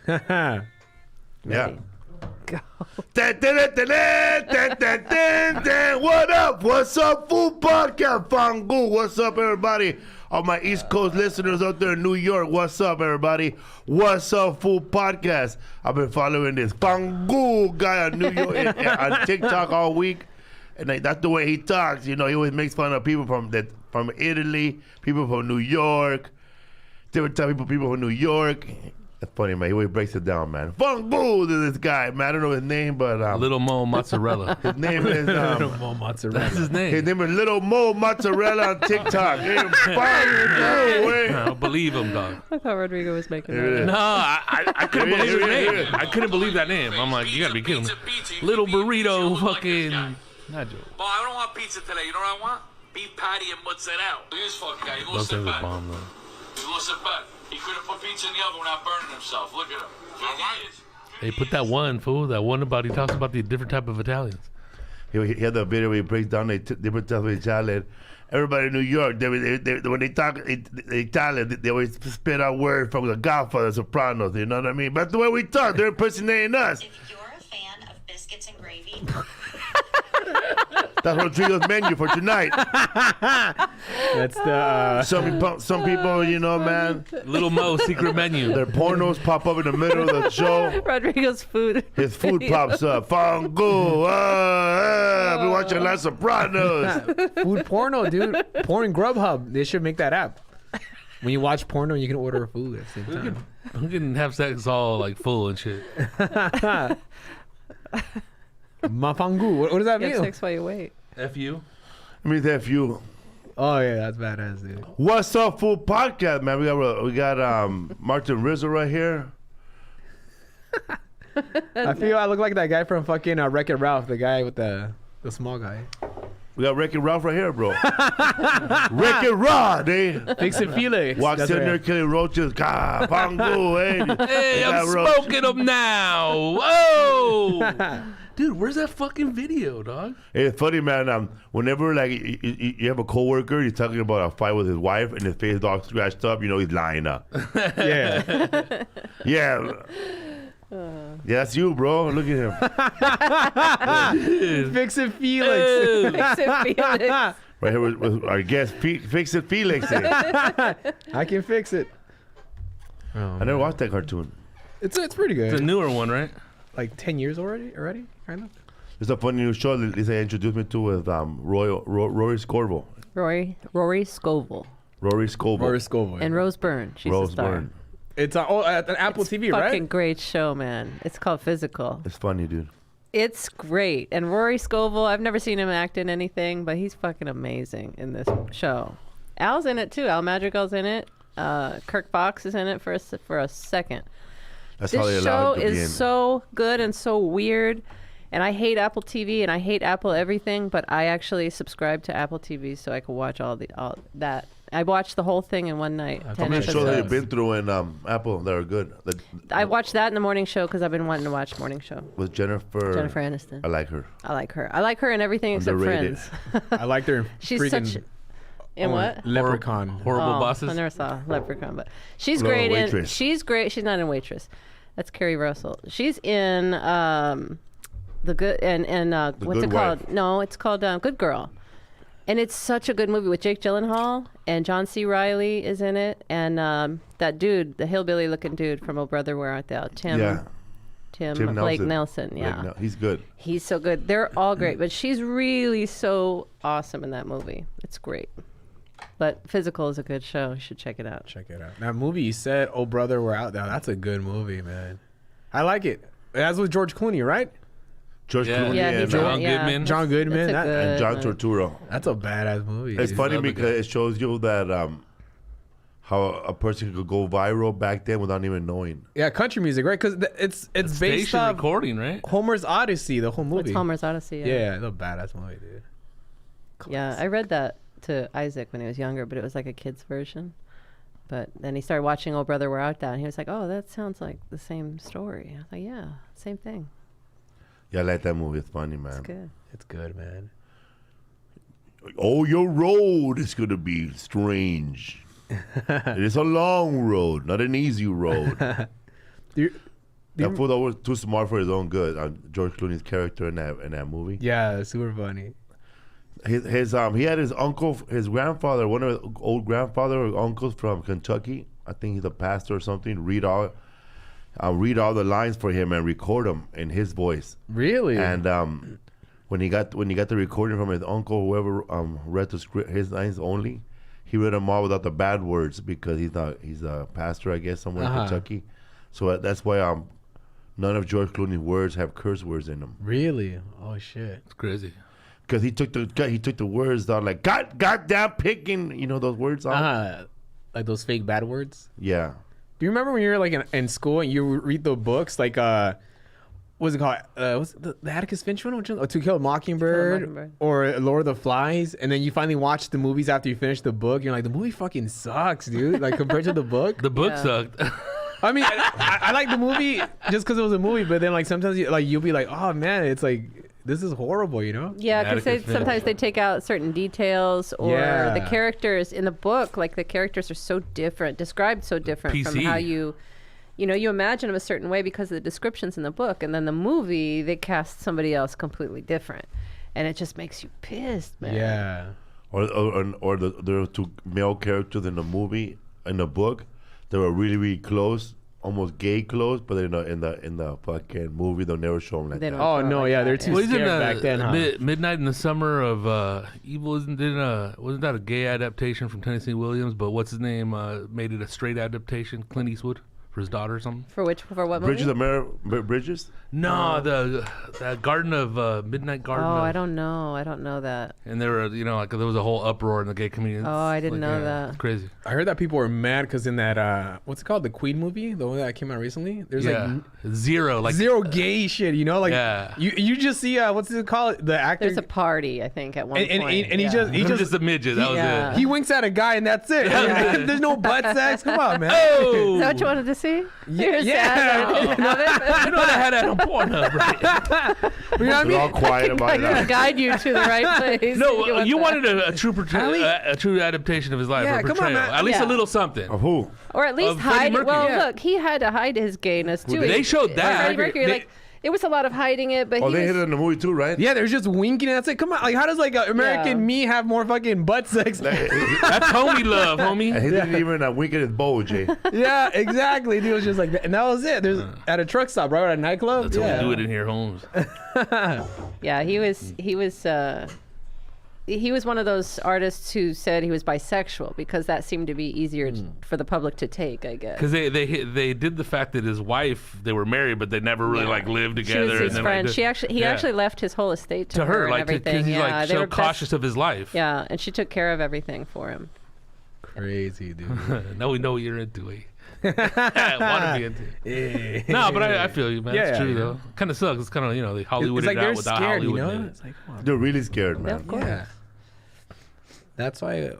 Yeah. Go. What up? What's up, Food Podcast? Fangu. What's up, everybody? All my East Coast listeners out there in New York, what's up, everybody? What's up, Food Podcast? I've been following this Fangu guy on New York on TikTok all week, and that's the way he talks. You know, he always makes fun of people from Italy, people from New York, different type of people from New York. That's funny, man. He always breaks it down, man. Fangu to this guy, man. I don't know his name, but Little Mo Mozzarella. His name is Little Mo Mozzarella. That's his name. His name is Little Mo Mozzarella on TikTok. Hey, Fangu, I don't believe him, dog. I thought Rodrigo was making that. No, I couldn't believe his name. I couldn't believe that name. I'm like, you gotta be kidding me. Little burrito, fucking. Not joke. Well, I don't want pizza today. You know what I want? Beef patty and mozzarella. This fucking guy. He Those lost things it are back. bomb, though. He lost it back. He could have put pizza in the oven without burning himself. Look at him. 50 years. Hey, put that one, fool. That one about, he talks about the different type of Italians. He had the video where he breaks down the different types of Italian. Everybody in New York, when they talk Italian, they always spit out words from the Godfather, Sopranos. You know what I mean? But the way we talk, they're impersonating us. If you're a fan of biscuits and gravy, That's Rodrigo's menu for tonight. That's the Some people, you know, man, Little Mo secret menu. their pornos pop up in the middle of the show. Rodrigo's food. His food pops up. Fangu. I've been watching Los Sopranos. food porno, dude. Porn Grubhub. They should make that app. When you watch porno, you can order food at the same time. We can have sex all like full and shit. Mafangu. What does that You have mean? sex while you wait. F you. Let me tell you. Oh yeah, that's badass, dude. What's up, Food Podcast, man? We got Martin Rizo right here. I feel I look like that guy from fucking Wreck-It Ralph, the guy with the small guy. We got Wreck-It Ralph right here, bro. Wreck-It Rod, eh? Fix it, Felix. Walks That's in right. there killing roaches. God, Pangu, eh? Hey, I'm smoking them now. Whoa. Dude, where's that fucking video, dog? It's funny, man. Whenever like you have a coworker, he's talking about a fight with his wife, and his face all scratched up, you know he's lying up. Yeah. Yeah. Yeah, that's you, bro. Look at him. Fix it, Felix. Fix it, Felix. Right here with our guest, Fix It Felix. eh? I can fix it. Oh, I never watched that cartoon. It's pretty good. It's a newer one, right? Like 10 years already, kind of. It's a funny new show that Lisa introduced me to with Rory Scovel. Rory Scovel. Rory Scovel. Rory Scovel. And Rose Byrne. She's Rose a star. Byrne. It's at Apple It's TV, fucking right? great show, man. It's called Physical. It's funny, dude. It's great. And Rory Scovel, I've never seen him act in anything, but he's fucking amazing in this show. Al's in it too. Al Madrigal's in it. Kirk Fox is in it for a second. That's how they This allow show him to be in. is so good and so weird. And I hate Apple TV and I hate Apple everything, but I actually subscribe to Apple TV so I can watch all that. I watched the whole thing in one night. 10 How many shows have you episodes. been through in Apple that are good? I watched that in the morning show because I've been wanting to watch morning show. With Jennifer. Jennifer Aniston. I like her. I like her. I like her in everything except Underrated. Friends. I like their She's freaking such. In what? Leprechaun. Horrible bosses. I never saw Leprechaun, but she's No, great in. Waitress. She's great. She's not in Waitress. That's Kerry Russell. She's in the good and what's Good it called? Wife. No, it's called Good Girl. And it's such a good movie with Jake Gyllenhaal and John C. Reilly is in it, and that dude, the hillbilly-looking dude from Oh Brother, Where Art Thou? Tim Blake Nelson. Yeah, He's good. he's so good. They're all great, but she's really so awesome in that movie. It's great. But Physical is a good show. You should check it out. Check it out. That movie you said, "Oh Brother, We're Out There." That's a good movie, man. I like it. That's with George Clooney, right? George Yeah. Clooney Yeah, and, he's John yeah. Goodman. John Goodman. That's a That, good and John one. Torturo. that's a badass movie. It's dude. funny Love the because guy. it shows you that how a person could go viral back then without even knowing. Yeah, country music, right? Because it's based Station off recording, right? Homer's Odyssey, the whole movie. It's Homer's Odyssey. Yeah, it's a badass movie, dude. Yeah, I read that to Isaac when he was younger, but it was like a kid's version. But then he started watching Oh Brother, We're Out There, and he was like, oh, that sounds like the same story. I was like, yeah, same thing. Yeah, I like that movie. It's funny, man. It's good. It's good, man. Oh, your road is going to be strange. It is a long road, not an easy road. That fool that was too smart for his own good. George Clooney's character in that movie. Yeah, super funny. He had his uncle, his grandfather, one of his old grandfather or uncles from Kentucky. I think he's a pastor or something. Read all the lines for him and record them in his voice. Really? And when he got the recording from his uncle, whoever read the script, his lines only, he read them all without the bad words because he's a pastor, I guess, somewhere in Kentucky. So that's why none of George Clooney's words have curse words in them. Really? Oh shit! It's crazy. Because he took the words out like goddamn picking, you know those words out. Like those fake bad words. Yeah. Do you remember when you were like in school and you read the books like what's it called? What's the Atticus Finch one? Which one? Oh, To Kill a Mockingbird or Lord of the Flies, and then you finally watch the movies after you finish the book. You're like, the movie fucking sucks, dude. Like compared to the book. The book sucked. I mean, I like the movie just because it was a movie, but then like sometimes you'll be like, oh man, it's like this is horrible, you know? Yeah, because sometimes they take out certain details or the characters in the book, like the characters are so different, described so different from how you imagine them a certain way because of the descriptions in the book, and then the movie they cast somebody else completely different, and it just makes you pissed, man. Yeah. Or there were two male characters in the movie, in the book, they were really, really close, almost gay close, but in the fucking movie they'll never show them like that. Oh no, yeah, they're too scared back then. Huh? Midnight in the Summer of Evil wasn't that a gay adaptation from Tennessee Williams? But what's his name made it a straight adaptation? Clint Eastwood for his daughter or something. For what movie? Bridges? No, the Garden of Midnight Garden. Oh, of, I don't know that. And there were like there was a whole uproar in the gay community. Oh, I didn't know that. It's crazy. I heard that people were mad because in that what's it called, the Queen movie, the one that came out recently. There's like zero gay shit. You know, like you just see what's it called, the actor. There's a party, I think, at one point. And he just a midget. That was it. He winks at a guy and that's it. There's no butt sex. Come on, man. Oh, is that what you wanted to see? Yeah. You know they had that on Pornhub, right? You know what I mean? We're all quiet about it. I can guide you to the right place. No, you wanted a true adaptation of his life, or come on, portrayal. man. At least a little something. Of who? Or at least Of Freddie hide it. Mercury. Well, look, he had to hide his gayness too. They showed that. Freddie Mercury, it was a lot of hiding it, but they hit it in the movie too, right? Yeah, there's just winking and that's it. Come on, like how does like American me have more fucking butt sex? That's homie love, homie. And he didn't even wink at his bowl, Jay. Yeah, exactly. Dude was just like that. And that was it. There's at a truck stop, right? At a nightclub. That's how we do it in here, Holmes. Yeah, he was one of those artists who said he was bisexual because that seemed to be easier for the public to take, I guess. Because they did the fact that his wife, they were married, but they never really like lived together. She was his and friend. Then, He actually left his whole estate to her and like everything. because he's like they so were cautious of his life. Yeah, and she took care of everything for him. Crazy, dude. Now we know what you're into. Want to be into. Yeah. No, but I feel you, man. Yeah, it's true yeah. though. Kind of sucks. It's kind of the Hollywood It's like out they're without scared, Hollywood. you know? in it. It's like, come on. They're really scared, man. Of course. Yeah. That's why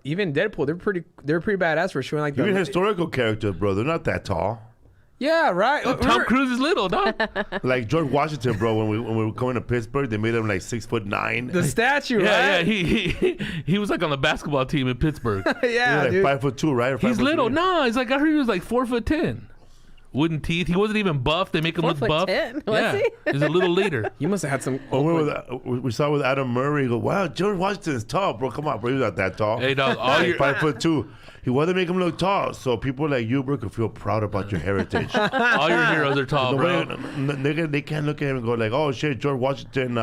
even Deadpool, they're pretty badass for showing like Even historical characters, bro, they're not that tall. Yeah, right. Tom Cruise is little, dog. Like George Washington, bro. When we were going to Pittsburgh, they made him like 6'9". The statue, Yeah, right? he was like on the basketball team in Pittsburgh. Yeah, Like dude. 5'2", right? Or He's 5'3". little. No, he's like I heard he was like 4'10". Wooden teeth. He wasn't even buff. They make him look buff. 4'10", was he? He's a little leader. You must have had some. We saw with Adam Murray. He go, wow, George Washington is tall, bro. Come on, bro. He's not that tall. Hey, dog. All Like your 5'2". He wanted to make him look tall, so people like you, bro, could feel proud about your heritage. all your heroes are tall, bro. They can't look at him and go like, oh shit, George Washington,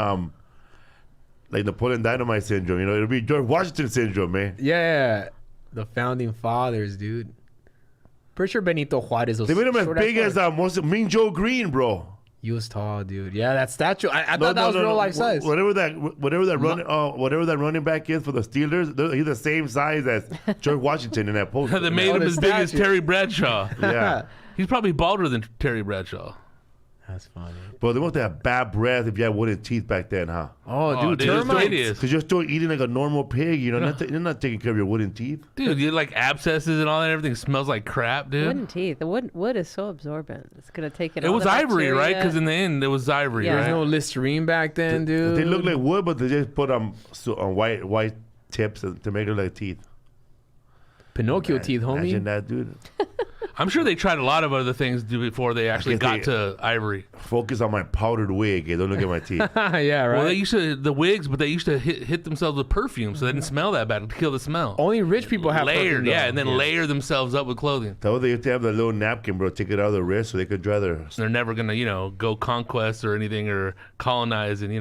like Napoleon Dynamite syndrome. You know, it'll be George Washington syndrome, man. Yeah, the founding fathers, dude. Pretty sure Benito Juarez was. They made him as short big as fuck. Mean Joe Green, bro. He was tall, dude. Yeah, that statue. I thought that was real life size. Whatever that running back is for the Steelers, he's the same size as George Washington in that poster. They made him the as big as statue. Terry Bradshaw. Yeah. He's probably balder than Terry Bradshaw. That's funny. But they must have bad breath if you had wooden teeth back then, huh? Oh, dude, dude, it's termites. hideous. Because you're still eating like a normal pig, you know. You're not taking care of your wooden teeth. Dude, you like abscesses and all that. Everything smells like crap, dude. Wooden teeth. The wood is so absorbent. It's gonna take it. It all was the ivory, right? bacteria. Because in the end, it was ivory, Yeah. right? There's no Listerine back then, dude. They look like wood, but they just put on white tips to make it like teeth. Pinocchio teeth, homie. Imagine that, dude. I'm sure they tried a lot of other things before they actually got to ivory. Focus on my powdered wig. Don't look at my teeth. Yeah, right. Well, they used to the wigs, but they used to hit themselves with perfume, so they didn't smell that bad to kill the smell. Only rich people have Layered, perfume, yeah, though. and then layer themselves up with clothing. That way they used to have the little napkin, bro. Take it out of the wrist so they could dry their. They're never gonna, go conquest or anything or colonize and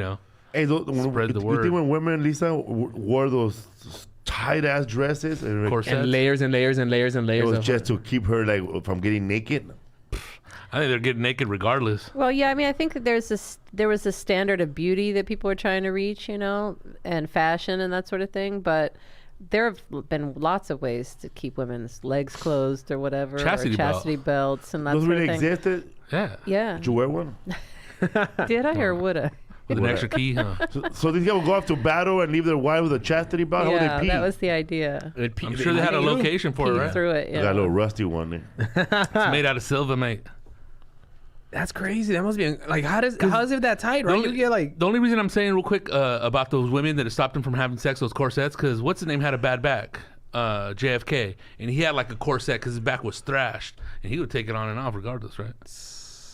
Hey, spread the word. You think when women, Lisa, wore those tight ass dresses and Corset. And layers and layers and layers and it layers. was of just to keep her like from getting naked? I think they're getting naked regardless. Well, yeah, I mean, I think that there was a standard of beauty that people were trying to reach, and fashion and that sort of thing. But there have been lots of ways to keep women's legs closed or whatever, Chastity or chastity belts and that Those sort really of thing. existed? Yeah. Yeah. Did you wear one? Did I or would I? With an extra key, huh? So these guys would go off to battle and leave their wife with a chastity belt? How would Yeah, they pee? that was the idea. I'm sure they had a location for it, Pee right? through it. I Yeah. got a little rusty one there. It's made out of silver, mate. That's crazy. That must be like how is it that tight, right? You get like The only reason I'm saying real quick about those women that stopped them from having sex, those corsets, because what's his name had a bad back, JFK, and he had like a corset because his back was thrashed, and he would take it on and off regardless, right?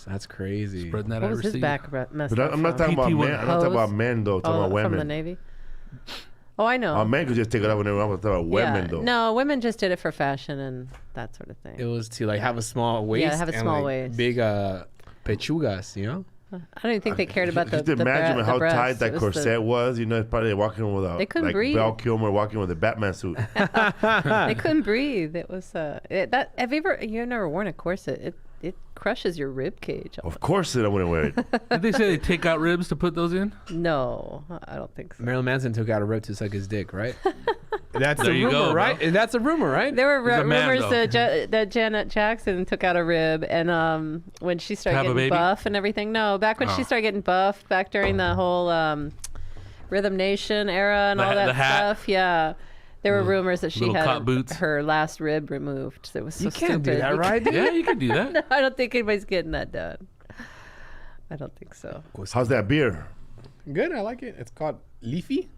that's crazy. Spreading that What was his overseas. back messed But up I'm not from? talking about PT1 men. I'm not talking about men, though. I'm talking about women. From the Navy? Oh, I know. Men could just take it out whenever. I'm talking about women, though. No, women just did it for fashion and that sort of thing. It was to like have a small waist. have a and, small like, waist. Big pechugas, I don't even think they cared about the Just imagine the how breasts. tight that It was corset was. It's probably walking with a They couldn't like breathe. Val Kilmer walking with a Batman suit. They couldn't breathe. It was have you never worn a corset? It crushes your rib cage. Of course, I wouldn't wear it. Did they say they take out ribs to put those in? No, I don't think so. Marilyn Manson took out a rib to suck his dick, right? That's There a you rumor, go, right? bro. That's a rumor, right? There were He's a man, rumors though. that Janet Jackson took out a rib, and when she started Have a getting baby? buff and everything. No, back when she started getting buff, back during the whole Rhythm Nation era and The all ha- that the hat? stuff. Yeah, there were rumors that she little had cop boots. her last rib removed. It was so You can't stupid. do that, You right? dude? Yeah, you could do that. I don't think anybody's getting that done. I don't think so. How's that beer? Good, I like it. It's called Leafy.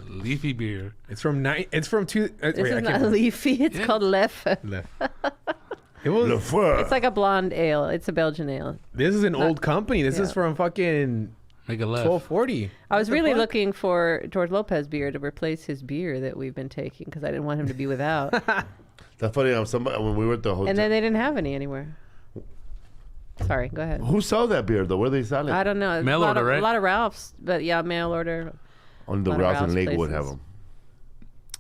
Leafy beer. It's from two. This is not leafy. It's called Lef. It was. Le Fleur. It's like a blonde ale. It's a Belgian ale. This is an old company. This is yeah. from fucking Make a left. 1240. I was really looking for George Lopez beer to replace his beer that we've been taking because I didn't want him to be without. That's funny. When we were at the hotel. And then they didn't have any anywhere. Sorry, go ahead. Who sells that beer, though? Where they sell it? I don't know. Mail order, right? A lot of Ralph's, but yeah, mail order. Only the lot of Ralphs in Ralph's Lakewood have places. them.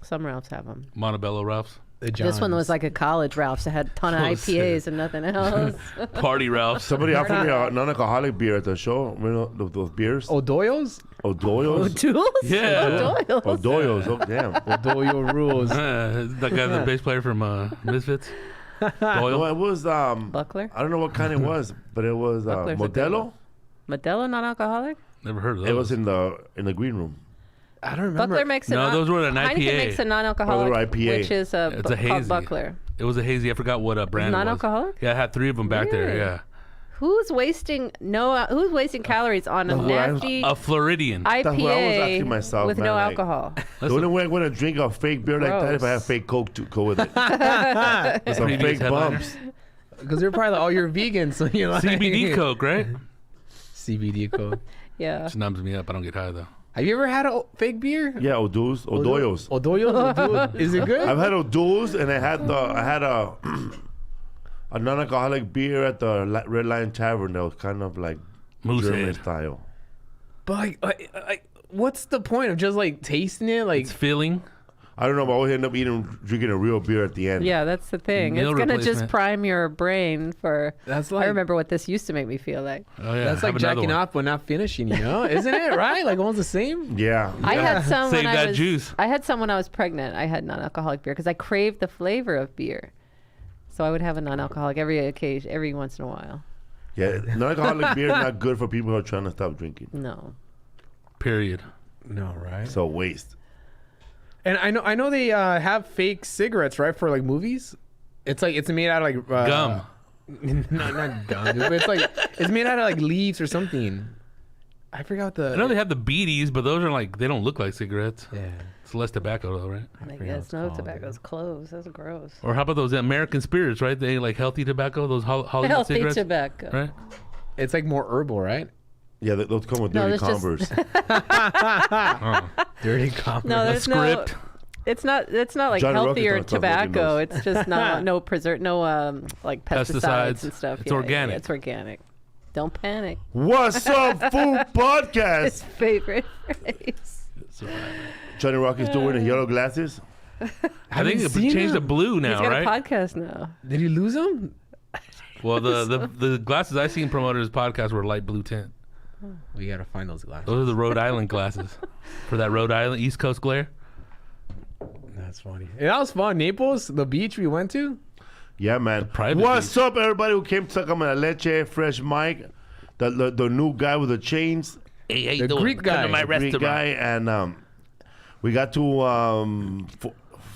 Some Ralphs have them. Montebello Ralphs. This one was like a college Ralph's that had a ton of Oh, IPAs shit. and nothing else. Party Ralphs. Somebody offered me a non-alcoholic beer at the show. Those beers? Odoyos? O'Doyle's? Tools? Yeah. Doyle's. O'Doyle's. Oh, damn. Odoyo rules. That guy, the bass player from Misfits. No, Doyle. it was, Buckler? I don't know what kind it was, but it was Buckler's a good Modelo. Modelo non-alcoholic? Never heard of those. It was in the green room. I don't remember. Buckler makes a No, those were an Heineken IPA. makes a non-alcoholic, Oh, they're IPA. which is It's a called hazy. Buckler. It was a hazy. I forgot what brand it was. Non-alcoholic? Yeah, I had 3 of them back there. Really? Yeah. Who's wasting calories on a That's what I- nasty A Floridian. That's what I was asking IPA myself, with man, no like- alcohol? The only way I'm going to drink a fake beer like that if I have Gross. fake Coke to go with it. With some Previous fake headliner. bumps. Because they're probably like, oh, you're vegan, so you're like CBD Coke, right? CBD Coke. Yeah. Which numbs me up. I don't get high though. Have you ever had a fake beer? Yeah, O'Doyle's. Odoyos. Odoyos? Is it good? I've had O'Doyle's and I had a a non-alcoholic beer at the Red Lion Tavern that was kind of like German Moosehead. style. But like, what's the point of just like tasting it? Like, It's filling. I don't know, but I always end up drinking a real beer at the end. Yeah, that's the thing. Meal It's going to just replacement. prime your brain for. That's I like- remember what this used to make me feel like. Oh yeah. that's like have another jacking one. off but not finishing, you know? Isn't it, right? Like almost the same? Yeah. I had some Save when that I was. juice. I had some when I was pregnant. I had non-alcoholic beer because I craved the flavor of beer, so I would have a non-alcoholic every once in a while. Yeah, non-alcoholic beer is not good for people who are trying to stop drinking. No. Period. No, right? So waste. And I know they have fake cigarettes, right, for like movies. It's like it's made out of like Gum. not gum, dude, but it's made out of like leaves or something. I forgot the. I know they have the beaties, but those are like they don't look like cigarettes. Yeah. It's less tobacco though, right? I guess no tobacco's clothes. That's gross. Or how about those American spirits, right? They like healthy tobacco, those Hollywood Healthy cigarettes, tobacco. right? It's like more herbal, right? Yeah, those come with No, dirty there's just- Converse. Dirty copper. No, there's no. Script. It's not like Johnny healthier Rockets don't talk about tobacco. those. It's just no like pesticides and stuff. It's organic. Yeah, it's organic. Don't panic. What's up, Food His Podcast? favorite phrase. Johnny Rockets doing the yellow glasses. I think it changed to blue He's now, got right? a podcast now. Did you lose them? Well, the glasses I seen promoted as podcast were light blue tint. We gotta find those glasses. Those are the Rhode Island glasses for that Rhode Island East Coast glare. That's funny. Yeah, that was fun. Naples, the beach we went to. Yeah, man. private What's beach. up, everybody who came to come on Leche, Fresh Mike, the new guy with the chains, Hey, The Greek guy. Come to my Greek restaurant. guy, and we got to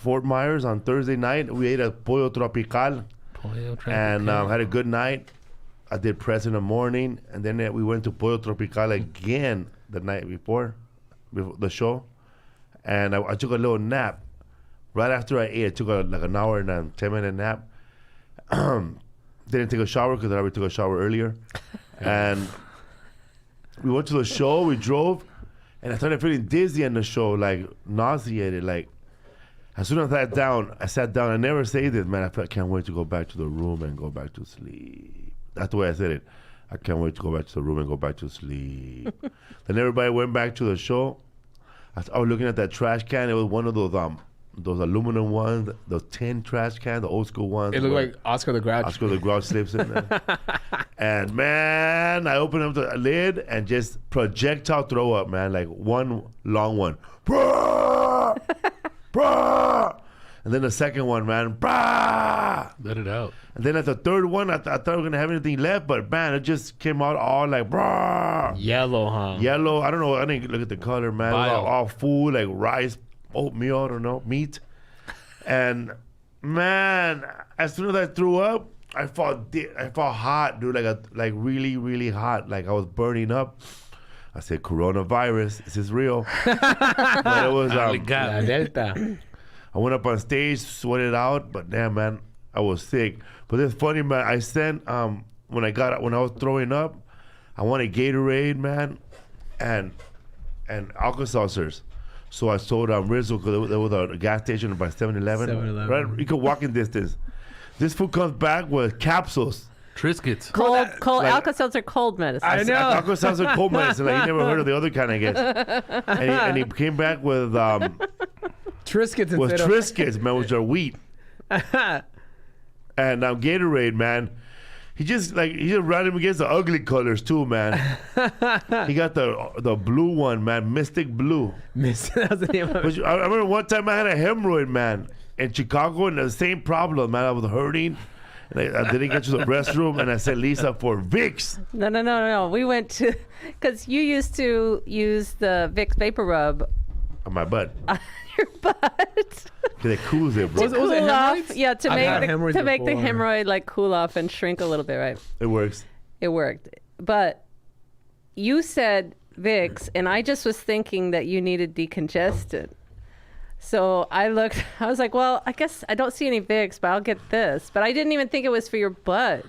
Fort Myers on Thursday night. We ate a pollo tropical and had a good night. I did press in the morning, and then we went to pollo tropical again the night before the show, and I took a little nap. Right after I ate, I took like an hour and a 10-minute nap. Didn't take a shower because I already took a shower earlier. And we went to the show, we drove, and I started feeling dizzy in the show, like nauseated. Like, as soon as I sat down, I never say this, man, I can't wait to go back to the room and go back to sleep. That's the way I said it. I can't wait to go back to the room and go back to sleep. Then everybody went back to the show. I was looking at that trash can. It was one of those aluminum ones, those tin trash cans, the old school ones. It looked like Oscar the Grouch. Oscar the Grouch slips in there. And man, I opened up the lid and just projectile throw up, man, like one long one. Brah! Brah! And then the second one, man, brah! Let it out. And then at the third one, I thought we were going to have anything left, but man, it just came out all like, brah! Yellow, huh? Yellow. I don't know. I didn't look at the color, man. It was Vile. all food, like rice, oatmeal, I don't know, meat. And man, as soon as I threw up, I felt hot, dude, like really, really hot. Like I was burning up. I said, coronavirus, this is real. But it was, La Oh, Delta. I went up on stage, sweated out, but damn, man, I was sick. But it's funny, man, I sent, when I was throwing up, I wanted Gatorade, man, and Alka-Seltzers. So I sold Rizo because there was a gas station by 7-Eleven. 7-Eleven. Right? You could walk in distance. This food comes back with capsules. Triscuits. Cold like- Alka-Seltzer cold medicine. I know. Alka-Seltzer cold medicine. Like, you never heard of the other kind, I guess. And he came back with Triscuits was instead of... Triscuits, man, which are wheat. And Gatorade, man. He just ran him against the ugly colors too, man. He got the blue one, man, Mystic Blue. That was the name of it. But I remember one time I had a hemorrhoid, man, in Chicago, and the same problem, man. I was hurting, and I didn't get to the restroom, and I said, Lisa, for Vicks. No. We went to, because you used to use the Vicks Vapor Rub On my butt. on your butt. Because it cools it, bro. Was it Cool off. hemorrhoids? Yeah, to I've had make hemorrhoids the before. hemorrhoid like cool off and shrink a little bit, right? It works. It worked. But you said Vicks, and I just was thinking that you needed decongestant. So I was like, well, I guess I don't see any Vicks, but I'll get this. But I didn't even think it was for your butt.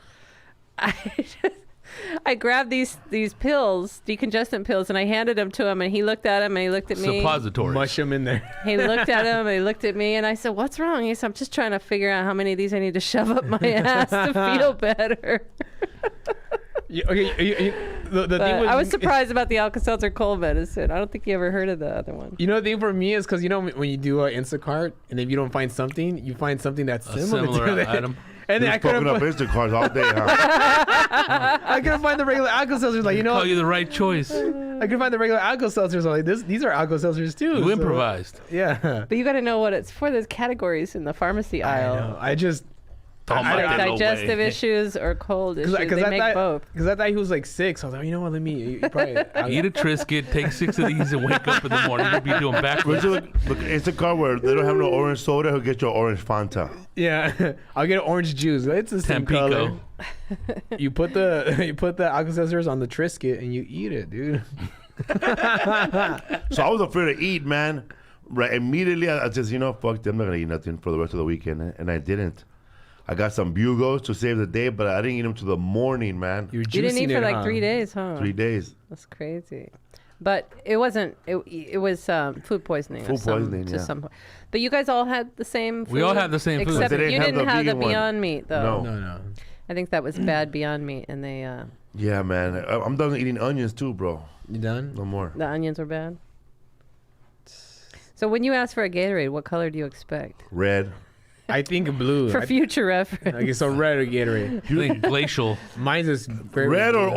I grabbed these pills, decongestant pills, and I handed them to him, and he looked at them, and he looked at me. Suppositories. Mush them in there. He looked at him, and he looked at me, and I said, what's wrong? He said, I'm just trying to figure out how many of these I need to shove up my ass to feel better. The thing I was surprised about the Alka-Seltzer cold medicine. I don't think you ever heard of the other one. You know, the thing for me is because, you know, when you do an Instacart, and if you don't find something, you find something that's A similar to that. item. And then He's fucking up Instacarts all day, huh? I couldn't find the regular Alka-Seltzers. Like, you know, Call you the right choice. I couldn't find the regular Alka-Seltzers. I'm like, these are Alka-Seltzers too. You So, improvised. yeah. But you got to know what it's for. There's categories in the pharmacy I aisle. know. I just... Don't I- mind I- that no Digestive way. issues or cold issues. They I make thought, both. Because I thought he was like 6. I was like, you know what, let me... You probably, Eat a Triscuit, take 6 of these, and wake up in the morning. You'll be doing backwards. Look, Instacart where they don't have no orange soda, he'll get your orange Fanta. Yeah. I'll get an orange juice. It's the same color. Tampico. You put the Alka-Seltzers on the Triscuit and you eat it, dude. So I was afraid to eat, man. Right, immediately I just, fuck it, I'm not gonna eat nothing for the rest of the weekend, and I didn't. I got some bugos to save the day, but I didn't eat them till the morning, man. You're You didn't eat juicing for it, like huh? 3 days, huh? 3 days. That's crazy. But it wasn't. It was food poisoning. Food poisoning, to yeah. some point. But you guys all had the same food. We all had the same food. Except But they you didn't have didn't the have the vegan one. Beyond Meat though. No. No. I think that was bad Beyond Meat, and they Yeah, man. I'm done eating onions too, bro. You done? No more. the onions were bad. So when you ask for a Gatorade, what color do you expect? Red. I think blue. For future reference. I guess so. Red or Gatorade. I think glacial. Mine's just very Red or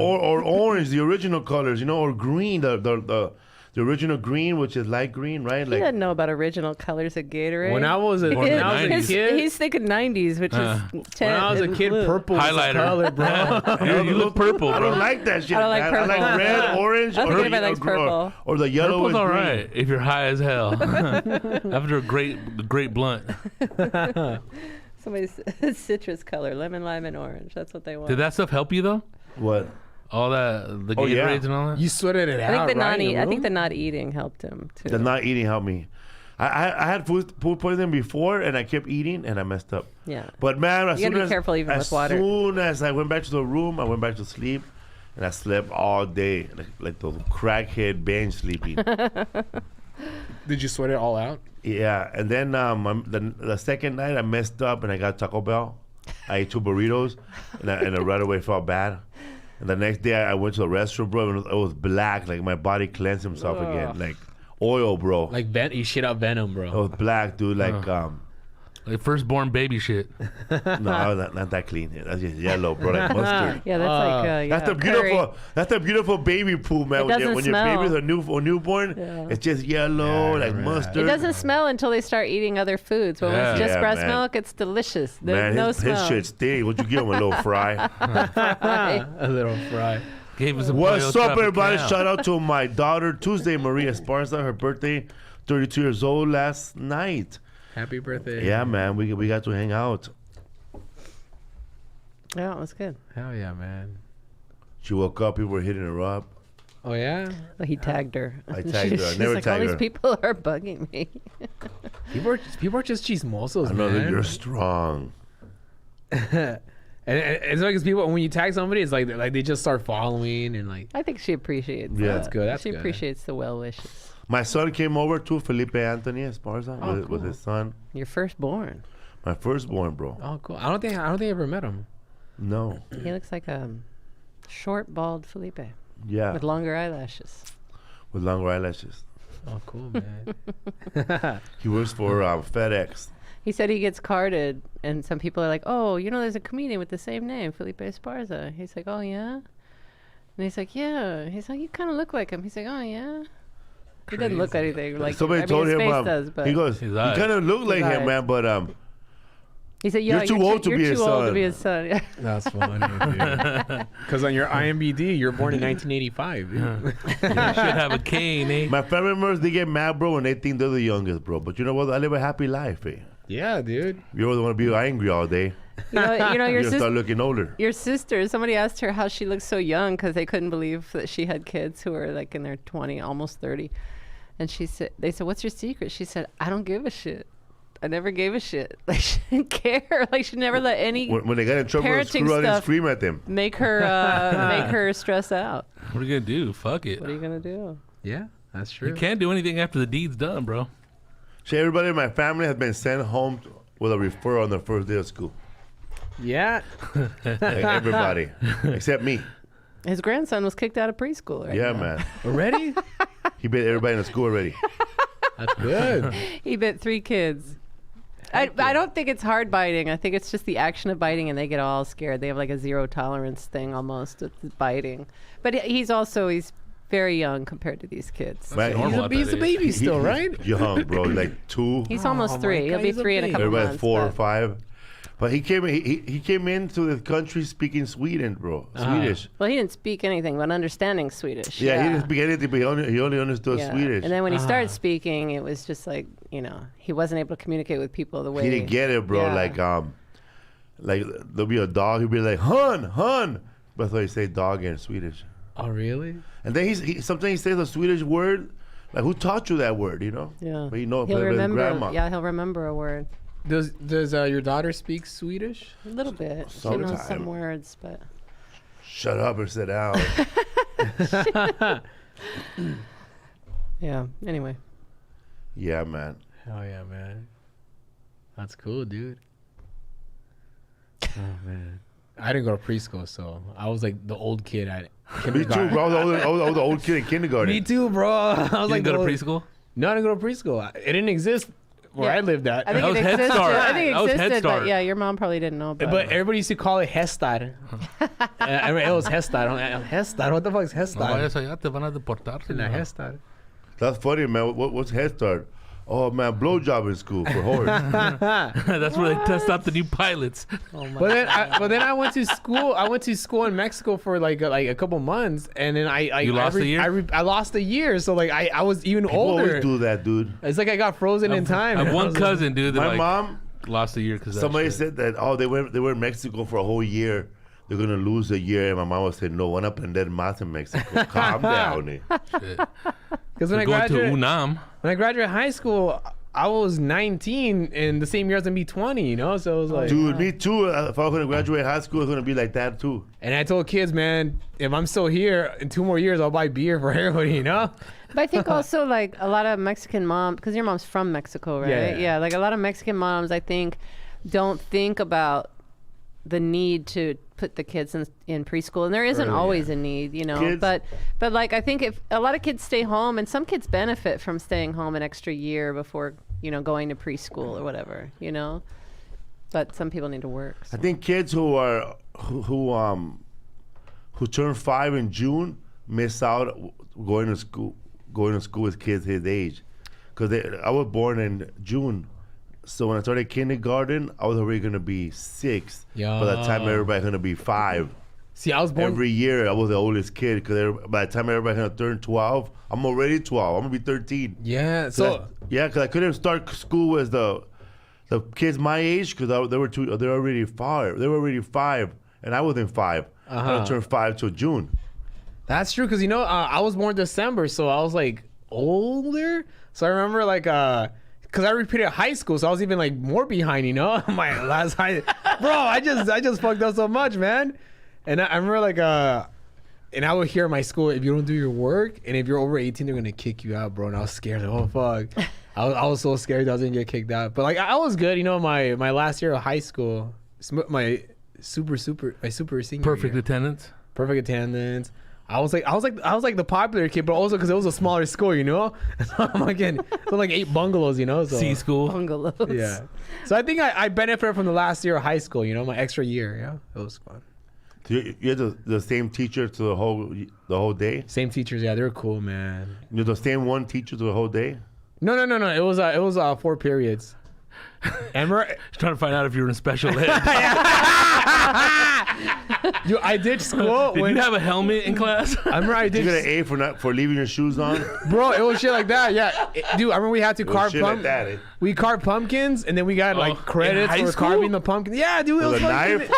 orange, the original colors, or green, the original green, which is light green, right? He Like doesn't know about original colors of Gatorade. When I was a Born in the 90s. kid, He's thinking 90s, which is 10. when I was a kid, blue. purple was the Highlighter. color, bro. You look purple, I bro. don't like that shit. I don't like man. I like purple. red, orange, I think or, everybody likes purple. or the yellow Purple's is all green. right if you're high as hell. After a great blunt. Somebody's citrus color, lemon, lime, and orange. That's what they want. Did that stuff help you though? What? All that, the Oh, yeah. Gatorades and all that? You sweated it I think out, the right? I think the not eating helped him too. The not eating helped me. I had food poisoning before, and I kept eating, and I messed up. Yeah. But man, You gotta be careful even with water. As soon as I went back to the room, I went back to sleep, and I slept all day, like those crackhead binge sleeping. Did you sweat it all out? Yeah, and then the second night I messed up and I got Taco Bell. I ate 2 burritos, and I right away felt bad. And the next day I went to the restroom, bro, and it was black, like my body cleansed himself again, like oil, bro. Like you shit out venom, It bro. was black, dude. Like Like firstborn baby shit. no, not that clean. That's just yellow, bro, like mustard. Yeah, that's like That's the curry. beautiful. That's the beautiful baby poo, man. It doesn't When smell. your baby's a newborn, Yeah. it's just yellow, like mustard. It doesn't smell until they start eating other foods. When it's just Yeah, breast man. milk, it's delicious. There's Man, no his smell. shit stink. What you give him, a little fry? A little fry. Gave us a What's pollo up, everybody? tropical. Shout out to my daughter, Tuesday, Maria Esparza. Her birthday, 32 years old last night. Happy birthday. Yeah, man, we got to hang out. Yeah, it was good. Hell yeah, man. She woke up, people were hitting her up. Oh, yeah? Well, he tagged her. I tagged her. I She's never like, all tagged these her. people are bugging me. People are just chismosos, I know that man. you're strong. And it's like it's people when you tag somebody, it's like they just start following and like I think she appreciates Yeah. that. That's good, that's she good. appreciates the well wishes. My son came over too, Felipe Anthony Esparza, with his son. Your firstborn. My firstborn, bro. oh cool. I don't think I ever met him. No. He looks like a short, bald Felipe Yeah. with longer eyelashes. With longer eyelashes. Oh cool, man. He works for FedEx. He said he gets carded, and some people are like, "Oh, there's a comedian with the same name, Felipe Esparza." He's like, "Oh yeah," and he's like, "Yeah." He's like, "You kind of look like him." He's like, "Oh yeah." He doesn't look anything like Somebody told his him, face does, but he goes, His you eyes. kind of look like him, eyes. man, but he said, "Yeah, you're too old to be his You're too old to son." be his son." Yeah. That's funny, because on your IMDb, you're born in 1985. Dude. You should have a cane, eh? my family members, they get mad, bro, when they think they're the youngest, bro. But you know what? I live a happy life, eh? Yeah, dude. You always want to be angry all day. Your You're sister. start looking older. Your sister, somebody asked her how she looks so young because they couldn't believe that she had kids who were like in their 20, almost 30. And they said, "What's your secret?" She said, "I don't give a shit. I never gave a shit. Like, she didn't care. Like, she never let any When they got in trouble, parenting screw out and stuff scream at them. make her stress out." What are you gonna do? Fuck it. What are you gonna do? Yeah, that's true. You can't do anything after the deed's done, bro. See, everybody in my family has been sent home with a referral on their first day of school. Yeah. Like, everybody, except me. His grandson was kicked out of preschool. Right Yeah, now. man. Already? He bit everybody in the school already. That's good. He bit 3 kids. I don't think it's hard biting. I think it's just the action of biting, and they get all scared. They have like a zero tolerance thing almost with biting. But he's very young compared to these kids. Man, normal. He's a baby still, right? Young, bro. Like 2. He's almost my 3. He'll God, be he's a 3 in a baby. couple Everybody's months. 4 or but 5. But he came into the country speaking Sweden, bro. Swedish. Well, he didn't speak anything but understanding Swedish. Yeah, he didn't speak anything, but he only understood Yeah. Swedish. And then when he started speaking, it was just like, he wasn't able to communicate with people the way He didn't get it, bro. Yeah. Like there'll be a dog. He'll be like, "Hun, hun," but I thought he say dog in Swedish. Oh, really? And then sometimes he says a Swedish word. Like, who taught you that word, you know? Yeah. But you know, He'll but his remember. grandma. Yeah, he'll remember a word. Does your daughter speak Swedish? A little bit. She knows Sometime. some words, but. Shut up or sit down. Yeah. Anyway. Yeah, man. Hell yeah, man. That's cool, dude. Oh man, I didn't go to preschool, so I was like the old kid at Me kindergarten. too, bro. I was the old kid in kindergarten. Me too, bro. I was You like, didn't go to the old- preschool? No, I didn't go to preschool. It didn't exist where Yeah. I lived at. I think That it was Head existed. Start. I think it That was Head existed, Start. but yeah, your mom probably didn't know about But it. everybody used to call it Hestad. I mean, it was Hestad. Hestad. What the fuck is No Hestad? vayas allá, te van a deportar. Nah, señor. Hestad. That's funny, man. What's Head Start? Oh, man, blowjob in school for horse. That's where they test out the new pilots. But then I went to school. I went to school in Mexico for like a couple months, and then You lost a year? I lost a year, so like I was even People older. always do that, dude. It's like I got frozen in time. I have I one was like- cousin, dude, that My like, mom, lost a year because somebody said that, they were in Mexico for a whole year. They're going to lose a year. And my mom was saying, no, van a aprender más en Mexico. Calm down. Because when I going to graduated, UNAM. when I graduated high school, I was 19, and the same year I was gonna be 20. You know, so it was like, Dude, me too. If I was going to graduate high school, it's going to be like that too. and I told kids, man, if I'm still here in 2 more years, I'll buy beer for everybody. You know. But I think also like a lot of Mexican moms, because your mom's from Mexico, right? Yeah. Yeah, like a lot of Mexican moms, I think, don't think about the need to put the kids in preschool, and there isn't Early, always a need, you know. Kids- But like I think if a lot of kids stay home, and some kids benefit from staying home an extra year before going to preschool or whatever, you know. But some people need to work. I think kids who turn 5 in June miss out going to school with kids his age, because I was born in June, so when I started kindergarten, I was already gonna be 6. By the time everybody's gonna be 5. See, I was born. Every year I was the oldest kid, because by the time everybody's gonna turn 12, I'm already 12. I'm gonna be 13. Yeah. So Because I couldn't start school with the kids my age, because they were already 5. They were already 5, and I wasn't 5. I don't turn 5 till June. that's true, because I was born December, so I was like older. So I remember like because I repeated high school, so I was even like more behind. My last high, bro. I just fucked up so much, man. And I remember like and I would hear at my school, if you don't do your work, and if you're over 18, they're gonna kick you out, bro. And I was scared. Like, oh fuck. I was so scared that I was gonna get kicked out. But like I was good. My last year of high school, my super senior Perfect year. attendance. Perfect attendance. I was like the popular kid, but also because it was a smaller school, So I'm like so like 8 bungalows, So C school. Bungalows. yeah. So I think I benefited from the last year of high school, my extra year. Yeah, it was fun. So you had the same teacher to the whole day? Same teachers, yeah, they were cool, man. You're the same one teacher to the whole day? No. It was 4 periods. And Trying to find out if you were in special ed. I did school. Did you have a helmet in class? I remember I You did. got an A for leaving your shoes on? Bro, it was shit like that. Yeah, dude. I remember we had to carve shit like that, We carved pumpkins, and then we got like in credits high for school? carving the pumpkin. Yeah, dude. It With was a fucking- knife?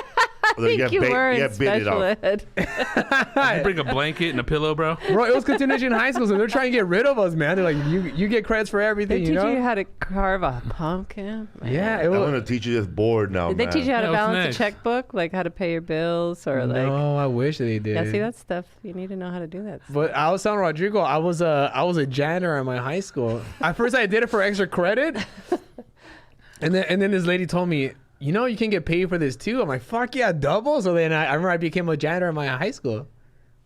I think you were in special ed. You bring a blanket and a pillow, bro. Bro, it was continuation high school, so they're trying to get rid of us, man. They're like, you get credits for They everything, teach you know? you how to carve a pumpkin. Man. Yeah, it I'm was. going to teach you this board now, Did they man. teach you how to Yeah, what's balance next? a checkbook, like how to pay your bills, or like? No, I wish they did. Yeah, see that stuff. You need to know how to do that. But I was telling Rodrigo, I was a janitor at my high school. At first, I did it for extra credit, and then this lady told me, you can get paid for this too. I'm like, fuck yeah, double. So then I remember I became a janitor at my high school.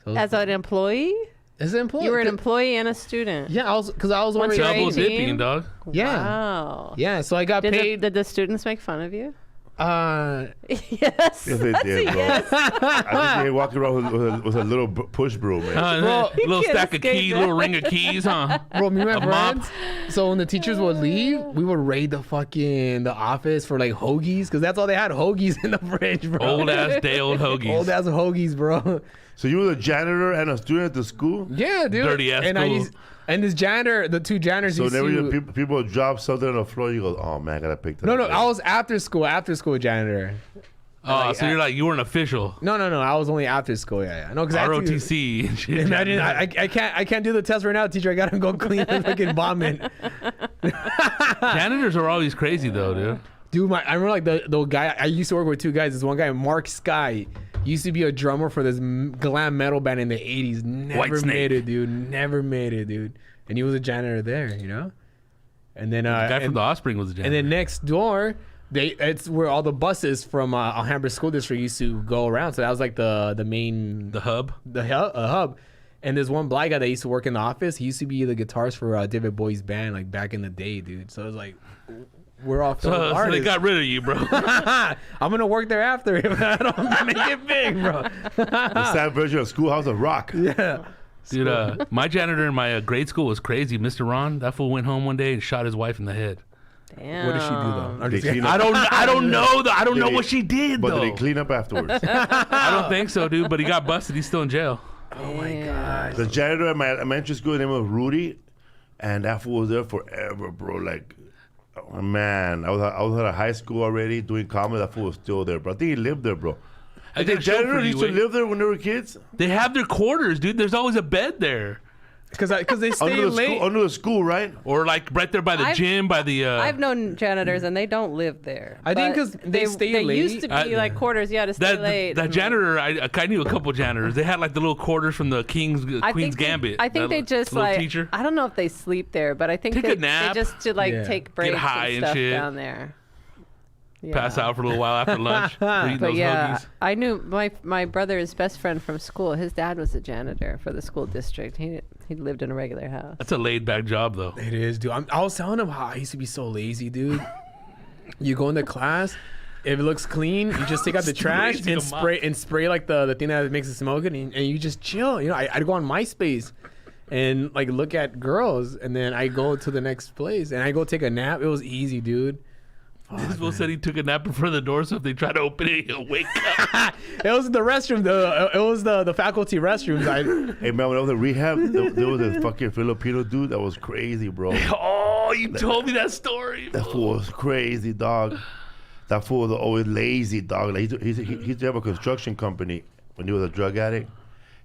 So As an employee, as an employee, you were an employee and a student. Yeah, I was Once already you're Double 18? dipping, dog. Yeah. Wow. Yeah, so I got paid. Did the students make fun of you? Uh, Yes. Yes, they That's did, a bro. yes. I think they walked around with a little push broom, man. Bro, Little can't stack of escape keys, that. little ring of keys, huh? bro, me and A my mop. friends. So when the teachers would leave, we would raid the office for like hoagies, because that's all they had, hoagies in the fridge, bro. Old ass day old hoagies. Old ass hoagies, bro. So you were a janitor and a student at the school? Yeah, dude. Dirty ass school. And this janitor, the 2 janitors. So used whenever to, people would drop something on the floor, you go, oh, man, I got to pick that no, up. I was after school janitor. Oh, so you were an official. No. I was only after school. Yeah. No, because ROTC and shit. Imagine I can't do the test right now, teacher. I gotta go clean the fucking vomit. Janitors are always crazy though, dude. Dude, I remember like the guy I used to work with. 2 guys. This one guy, Mark Sky, used to be a drummer for this glam metal band in the 80s. Never made it, dude. And he was a janitor there, you know. And then The guy from The Offspring was a janitor. And then next door, it's where all the buses from Alhambra School District used to go around. So that was like the main... The hub? The hub. And there's one black guy that used to work in the office. He used to be the guitarist for David Bowie's band, like back in the day, dude. So it was like, we're all so they got rid of you, bro. I'm going to work there after if I don't make it big, bro. The sad version of Schoolhouse of Rock. Yeah. Dude, my janitor in my grade school was crazy. Mr. Ron, that fool went home one day and shot his wife in the head. Damn. What did she do though? I'm just kidding. I don't know. I don't know what she did, But though. did they clean up afterwards? I don't think so, dude. But he got busted. He's still in jail. Oh my gosh. The janitor at my elementary school, his name was Rudy, and that fool was there forever, bro. Like, oh, man, I was at a high school already doing comedy. That fool was still there, bro. I think he lived there, bro. I The got a show for janitor you, used to wait. live there when they were kids. They have their quarters, dude. There's always a bed there. Because they stay Under the late. school, under the school, right? Or like right there by the gym, by the... I've known janitors and they don't live there. I think But 'cause they stay late. used to be like quarters, to stay late. That janitor, I knew a couple janitors. They had like the little quarters from the Queen's Gambit. I think That they just little like, teacher. I don't know if they sleep there, but I think Take they a nap. just to like take breaks high and and stuff shit. down there. Yeah. Pass out for a little while after lunch. Eating But those yeah, hoagies. I knew my brother's best friend from school. His dad was a janitor for the school district. He lived in a regular house. That's a laid back job though. It is, dude. I was telling him how I used to be so lazy, dude. You go into class, if it looks clean, you just take out the trash raising and them up. spray like the thing that makes it smoke it, and you just chill. You know, I'd go on MySpace and like look at girls, and then I go to the next place and I go take a nap. It was easy, dude. This fool said he took a nap in front of the door, so if they try to open it, he'll wake up. It was the restroom. It was the faculty restrooms. Hey, man, when I was at Rehab, there was a fucking Filipino dude that was crazy, bro. Oh, you told me that story. That fool was crazy, dog. That fool was always lazy, dog. Like, he used to have a construction company when he was a drug addict.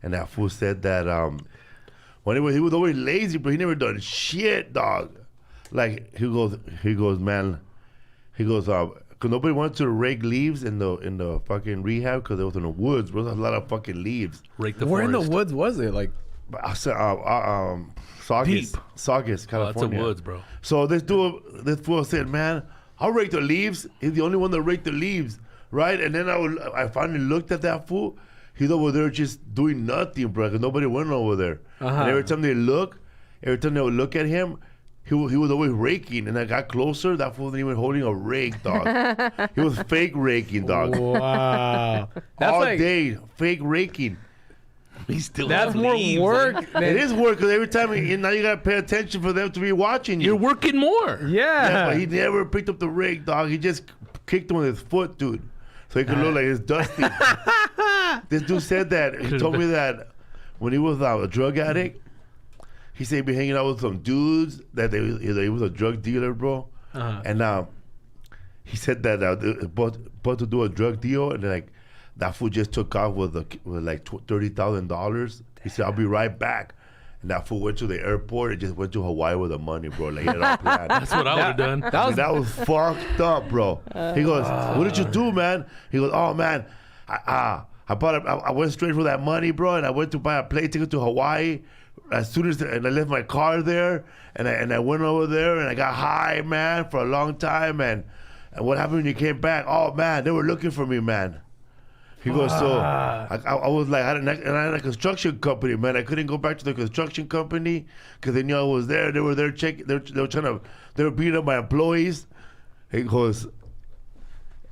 And that fool said that when he was always lazy, but he never done shit, dog. Like, he goes, man. He goes, because nobody wanted to rake leaves in the fucking rehab because it was in the woods. There was a lot of fucking leaves. Rake the Where in forest. the woods was it? Like, But I said, Saugus, Deep. Saugus, Oh, California. that's the woods, bro. So this fool said, man, I'll rake the leaves. He's the only one that raked the leaves, right? And then I finally looked at that fool. He's over there just doing nothing, bro, because nobody went over there. And every time they would look at him, he was always raking. And I got closer, that fool wasn't even holding a rake, dog. He was fake raking, dog. wow, that's All like day, fake raking. He's still that's on more leaves, work. like- Than, It is work, because every time, now you got to pay attention for them to be watching you. You're working more. Yeah, but Yeah. he never picked up the rake, dog. He just kicked him with his foot, dude. So he could look like it's dusty. This dude said that. He told me that when he was a drug addict, he said he'd be hanging out with some dudes that he was a drug dealer, bro. And he said that about to do a drug deal, and like that fool just took off with like $30,000. He said, "I'll be right back." And that fool went to the airport and just went to Hawaii with the money, bro. Like, he had it all planned. That's what I would have done. That was fucked up, bro. He goes, "What did you do, man?" He goes, "Oh, man, I went straight for that money, bro, and I went to buy a plane ticket to Hawaii. As soon as and I left my car there, and I went over there, and I got high, man, for a long time. And what happened when you came back? Oh, man, they were looking for me, man." He goes, so I was like, I had a construction company, man. I couldn't go back to the construction company because they knew I was there. They were there checking. They were beating up my employees. He goes,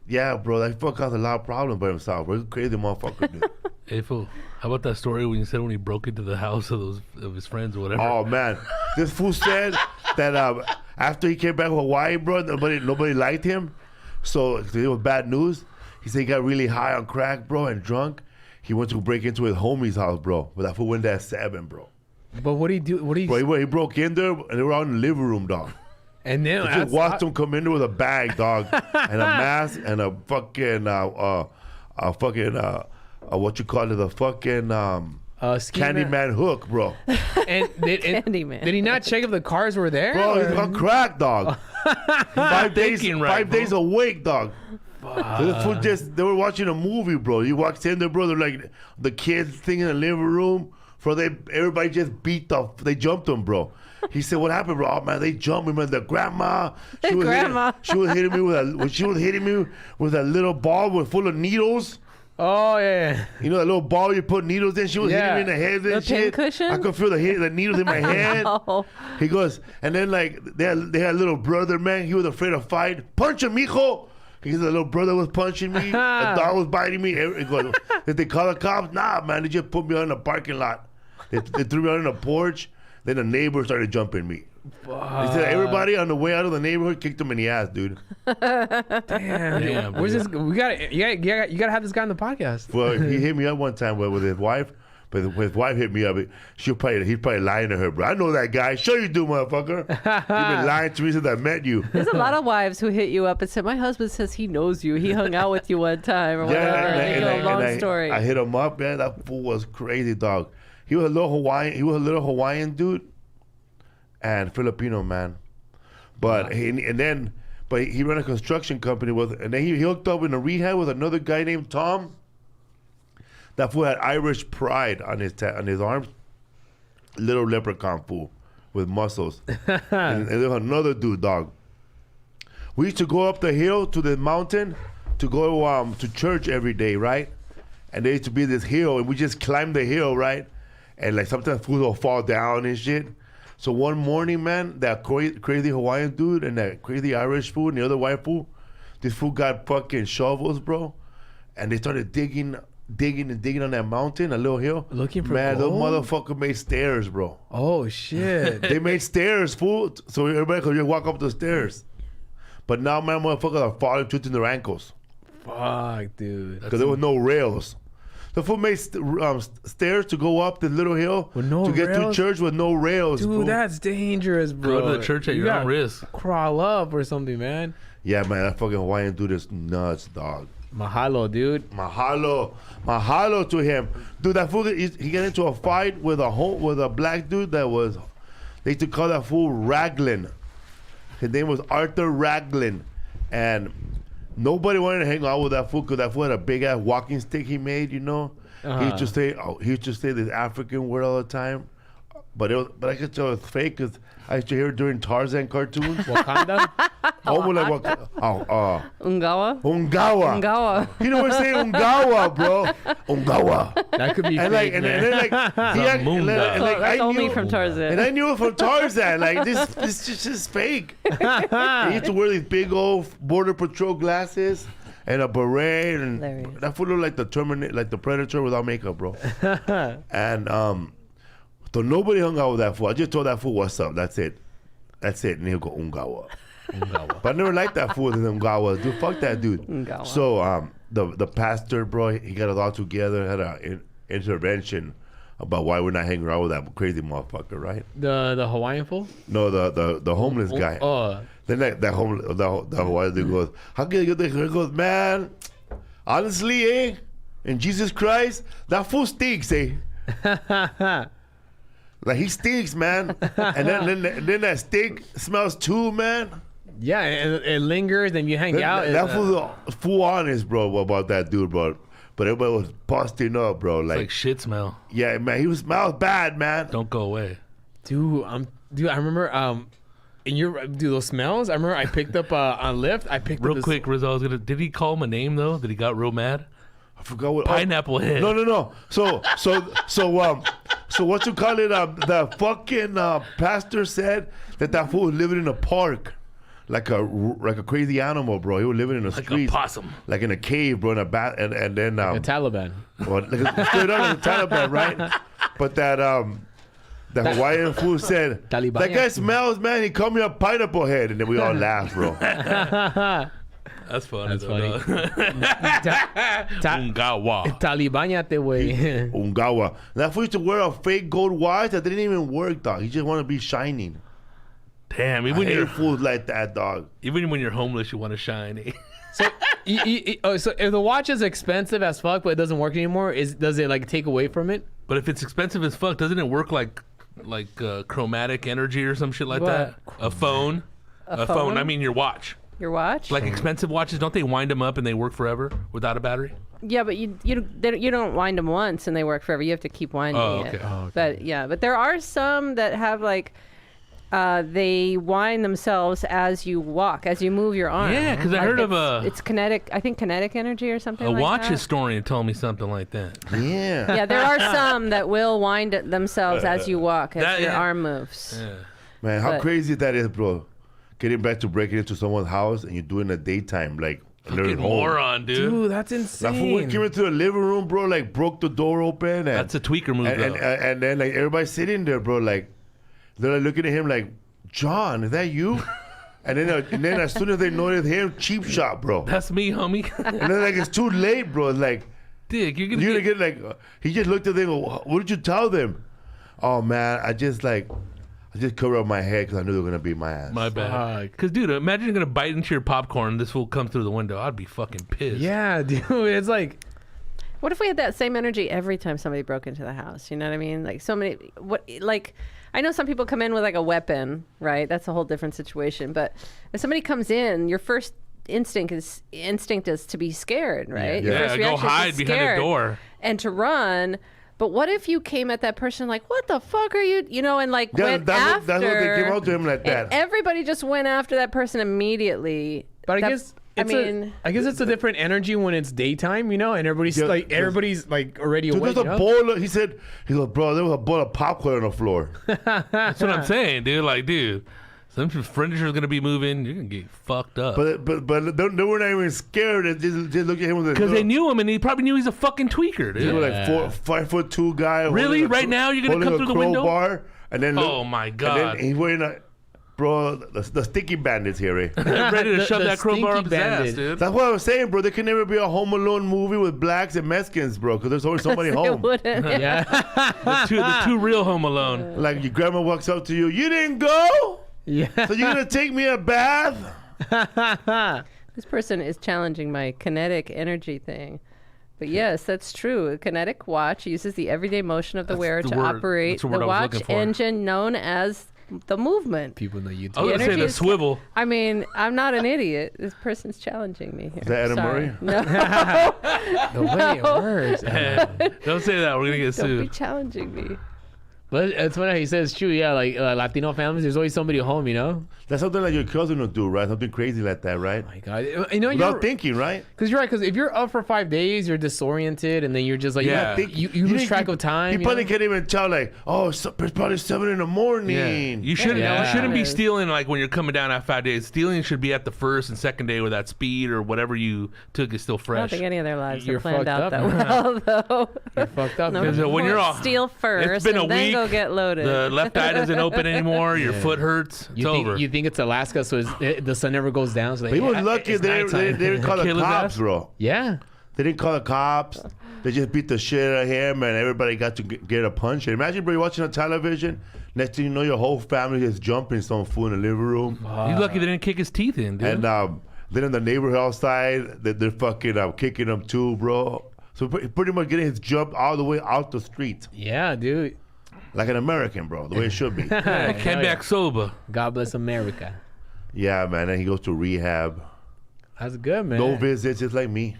"Yeah, bro, that fuck caused a lot of problems by himself. We're a crazy motherfucker, dude." Hey, fool. How about that story when you said when he broke into the house of his friends or whatever? Oh, man. This fool said that after he came back from Hawaii, bro, nobody liked him. So it was bad news. He said he got really high on crack, bro, and drunk. He went to break into his homie's house, bro. But that fool went there at 7, bro. But what do you do? What do you? Bro, he broke in there, and they were out in the living room, dog. And then I just watched him come in there with a bag, dog, and a mask and a fucking what you call it, the fucking Candyman hook, bro. And Candyman. did he not check if the cars were there? Bro, he's on crack, dog. 5 days awake, dog. So the fool they were watching a movie, bro. You walked in there, bro. They're like the kids thing in the living room. Everybody just they jumped him, bro. He said, "What happened, bro?" Oh man, they jumped me, man. The grandma, she was hitting me with a little ball full of needles. Oh yeah. You know that little ball you put needles in? She was hitting me in the head and shit. Pincushion? I could feel the needles in my head. Oh. He goes, and then like they had a little brother, man. He was afraid to fight. Punch him, mijo. Because the little brother was punching me. The dog was biting me. He goes, did they call the cops? Nah, man. They just put me on the parking lot. They threw me on the porch. Then the neighbors started jumping me. They said everybody on the way out of the neighborhood kicked him in the ass, dude. Damn. Where's this? You gotta have this guy on the podcast. Well, he hit me up one time with his wife. But his wife hit me up. He's probably lying to her, bro. I know that guy. Sure you do, motherfucker. You've been lying to me since I met you. There's a lot of wives who hit you up and said, "My husband says he knows you. He hung out with you one time or whatever." And long story. I hit him up, man. That fool was crazy, dog. He was a little Hawaiian dude, and Filipino, man. But he ran a construction company and then he hooked up in a rehab with another guy named Tom. That fool had Irish pride on his arms. Little leprechaun fool with muscles. and there was another dude, dog. We used to go up the hill to the mountain to go to church every day, right? And there used to be this hill, and we just climbed the hill, right? And like sometimes fools will fall down and shit. So one morning, man, that crazy Hawaiian dude and that crazy Irish fool and the other white fool, this fool got fucking shovels, bro. And they started digging on that mountain, a little hill. Looking for man, gold? those motherfuckers made stairs, bro. Oh shit. They made stairs, fool, so everybody could just walk up the stairs. But now, man, motherfuckers are falling twisting their ankles. Fuck, dude. Because there was no rails. The fool made stairs to go up the little hill to get to church with no rails. Dude, fool. that's dangerous, bro. Go to the church at your own risk. Crawl up or something, man. Yeah, man, that fucking Hawaiian dude is nuts, dog. Mahalo, dude. Mahalo to him, dude. That fool, he got into a fight with a black dude they used to call that fool Raglan. His name was Arthur Raglan, and nobody wanted to hang out with that fool because that fool had a big ass walking stick he made, you know. He used to say this African word all the time, but I could tell it's fake because I used to hear it during Tarzan cartoons. Wakanda? Ungawa. You know what I'm saying? Ungawa, bro. Ungawa. That could be And fake, and man. then That's only from Tarzan. And I knew it from Tarzan. Like this is fake. He used to wear these big old Border Patrol glasses and a beret, and Hilarious. that fool looked like the Terminator, like the Predator without makeup, bro. And so nobody hung out with that fool. I just told that fool what's up. That's it. And he'll go Ungawa. But I never liked that fool in Ungawa. Dude, fuck that dude. Ungawa. So the pastor, bro, he got us all together, had an intervention about why we're not hanging around with that crazy motherfucker, right? The Hawaiian fool? No, the homeless guy. Then the Hawaiian dude goes, how can you get there? He goes, man, honestly, in Jesus Christ, that fool stinks, Like he stinks, man. And then that stink smells too, man. Yeah, and it lingers and you hang out. That fool's full honest, bro, about that dude, bro. But everybody was busting up, bro. Like shit smell. Yeah, man, he smells bad, man. Don't go away. Dude, I remember those smells. I remember I picked up on Lyft. Real quick, Rizo, did he call him a name though? Did he got real mad? I forgot what. Pineapple head. No. So what you call it? The fucking pastor said that fool was living in a park, like a crazy animal, bro. He was living in the like streets, a possum, like in a cave, bro, in a bat, and then a Taliban. Well, straight up like a Taliban, right? But that Hawaiian fool said, Taliban. that guy smells, man. He called me a pineapple head, and then we all laughed, bro. That's funny. That's funny. Ungawa. Talibanyate, way. Ungawa. That fool used to wear a fake gold watch that didn't even work, dog. He just wanted to be shining. Damn, I even when hate you're fools like that, dog. even when you're homeless, you want to shine. So, so if the watch is expensive as fuck, but it doesn't work anymore, does it like take away from it? But if it's expensive as fuck, doesn't it work like chromatic energy or some shit like What? that? A phone. A phone. I mean your watch. Your watch? Like expensive watches, don't they wind them up and they work forever without a battery? Yeah, but you don't wind them once and they work forever. You have to keep winding it. Oh, But but there are some that have like they wind themselves as you walk, as you move your arm. Yeah, because I heard of it's kinetic. I think kinetic energy or something. a like watch that. historian told me something like that. Yeah. Yeah, there are some that will wind it themselves as you walk, as your arm moves. Yeah. Man, how But- crazy that is, bro. Getting back to breaking into someone's house and you do it in the daytime, like they're Fucking at home. moron, dude. Dude, that's That fool insane. came into the living room, bro, like broke the door open. And, That's a tweaker move, though. and then like everybody's sitting there, bro, like they're like looking at him like, John, is that you? and then as soon as they notice him, cheap shot, bro. That's me, homie. And then like it's too late, bro. It's like Dick, you're you're gonna get like he just looked at them. What did you tell them? Oh man, I just covered up my head because I knew they were gonna beat my ass. My bad. Fuck. Because, dude, imagine you're going to bite into your popcorn and this fool comes through the window. I'd be fucking pissed. Yeah, dude, it's like What if we had that same energy every time somebody broke into the house? You know what I mean? Like so many. I know some people come in with like a weapon, right? That's a whole different situation. But if somebody comes in, your first instinct is to be scared, right? Your Yeah, first go reaction is to hide be behind a scared door. and to run. But what if you came at that person like, what the fuck are you, and like Yeah, went that's after. what they came out to him like that. And everybody just went after that person immediately. But I That's- guess it's a different energy when it's daytime, and everybody's Yeah, everybody's like already Dude, awake. there's a bowl. He's like, bro, there was a bowl of popcorn on the floor. That's what I'm saying, dude. Like, dude, some furniture is going to be moving. You're going to get fucked up. But they were not even scared. They just look at him with Because they knew him and he probably knew he's a fucking tweaker, dude. They were like 5'2" guy. Really? holding a Right now you're gonna holding come a through the window? crowbar, and then Oh, my God. And then he's wearing bro, the sticky bandits here, eh? Ready to The- shove the that crowbar up stinky his ass, bandit. dude. That's what I was saying, bro. There can never be a Home Alone movie with blacks and Mexicans, bro, because there's always somebody It home. wouldn't. Yeah, The two real Home Alone. Like your grandma walks up to you, you didn't go, yeah. so you're gonna take me a bath? This person is challenging my kinetic energy thing. But yes, that's true. A kinetic watch uses the everyday motion of the wearer the to word. operate That's the the word I was watch looking for. engine known as the movement. People know YouTube. I was going to say energy the is- swivel. I mean, I'm not an idiot. This person's challenging me here. Is that Adam Sorry. Murray? No, The way it works. Don't say that. We're going to get don't be sued. challenging me. But it's funny how he says true. Yeah, like Latino families, there's always somebody home. That's something like your cousin would do, right? Something crazy like that, right? My God, Without you're thinking, right? because you're right. Because if you're up for 5 days, you're disoriented, and then you're just like, Yeah. you lose think track of time. He probably can't even tell, like, oh, it's probably 7 in the morning. Yeah. You shouldn't. Yeah. You shouldn't be Yes. stealing like when you're coming down after 5 days. Stealing should be at the first and second day, where that speed or whatever you took is still I don't fresh. think any of their lives You're are planned fucked out up. that well, though. You're fucked up. No, Because, when you're all- steal first been a and then week. go get loaded. The left eye doesn't open anymore. Your foot hurts. It's You think, over. you think it's Alaska, so the sun never goes down. So But he was lucky it's they nighttime. didn't call the Kill his cops, ass? bro. Yeah. They didn't call the cops. They just beat the shit out of him, and everybody got to get a punch. And imagine, bro, you're watching on television. Next thing you know, your whole family is jumping some fool in the living room. He's lucky they didn't kick his teeth in, dude. And then in the neighborhood outside, they're fucking kicking him too, bro. So pretty much getting his jump all the way out the street. Yeah, dude. Like an American, bro, the way it should be. Yeah, came back sober. God bless America. Yeah, man. And he goes to rehab. That's good, man. No visits, just like me.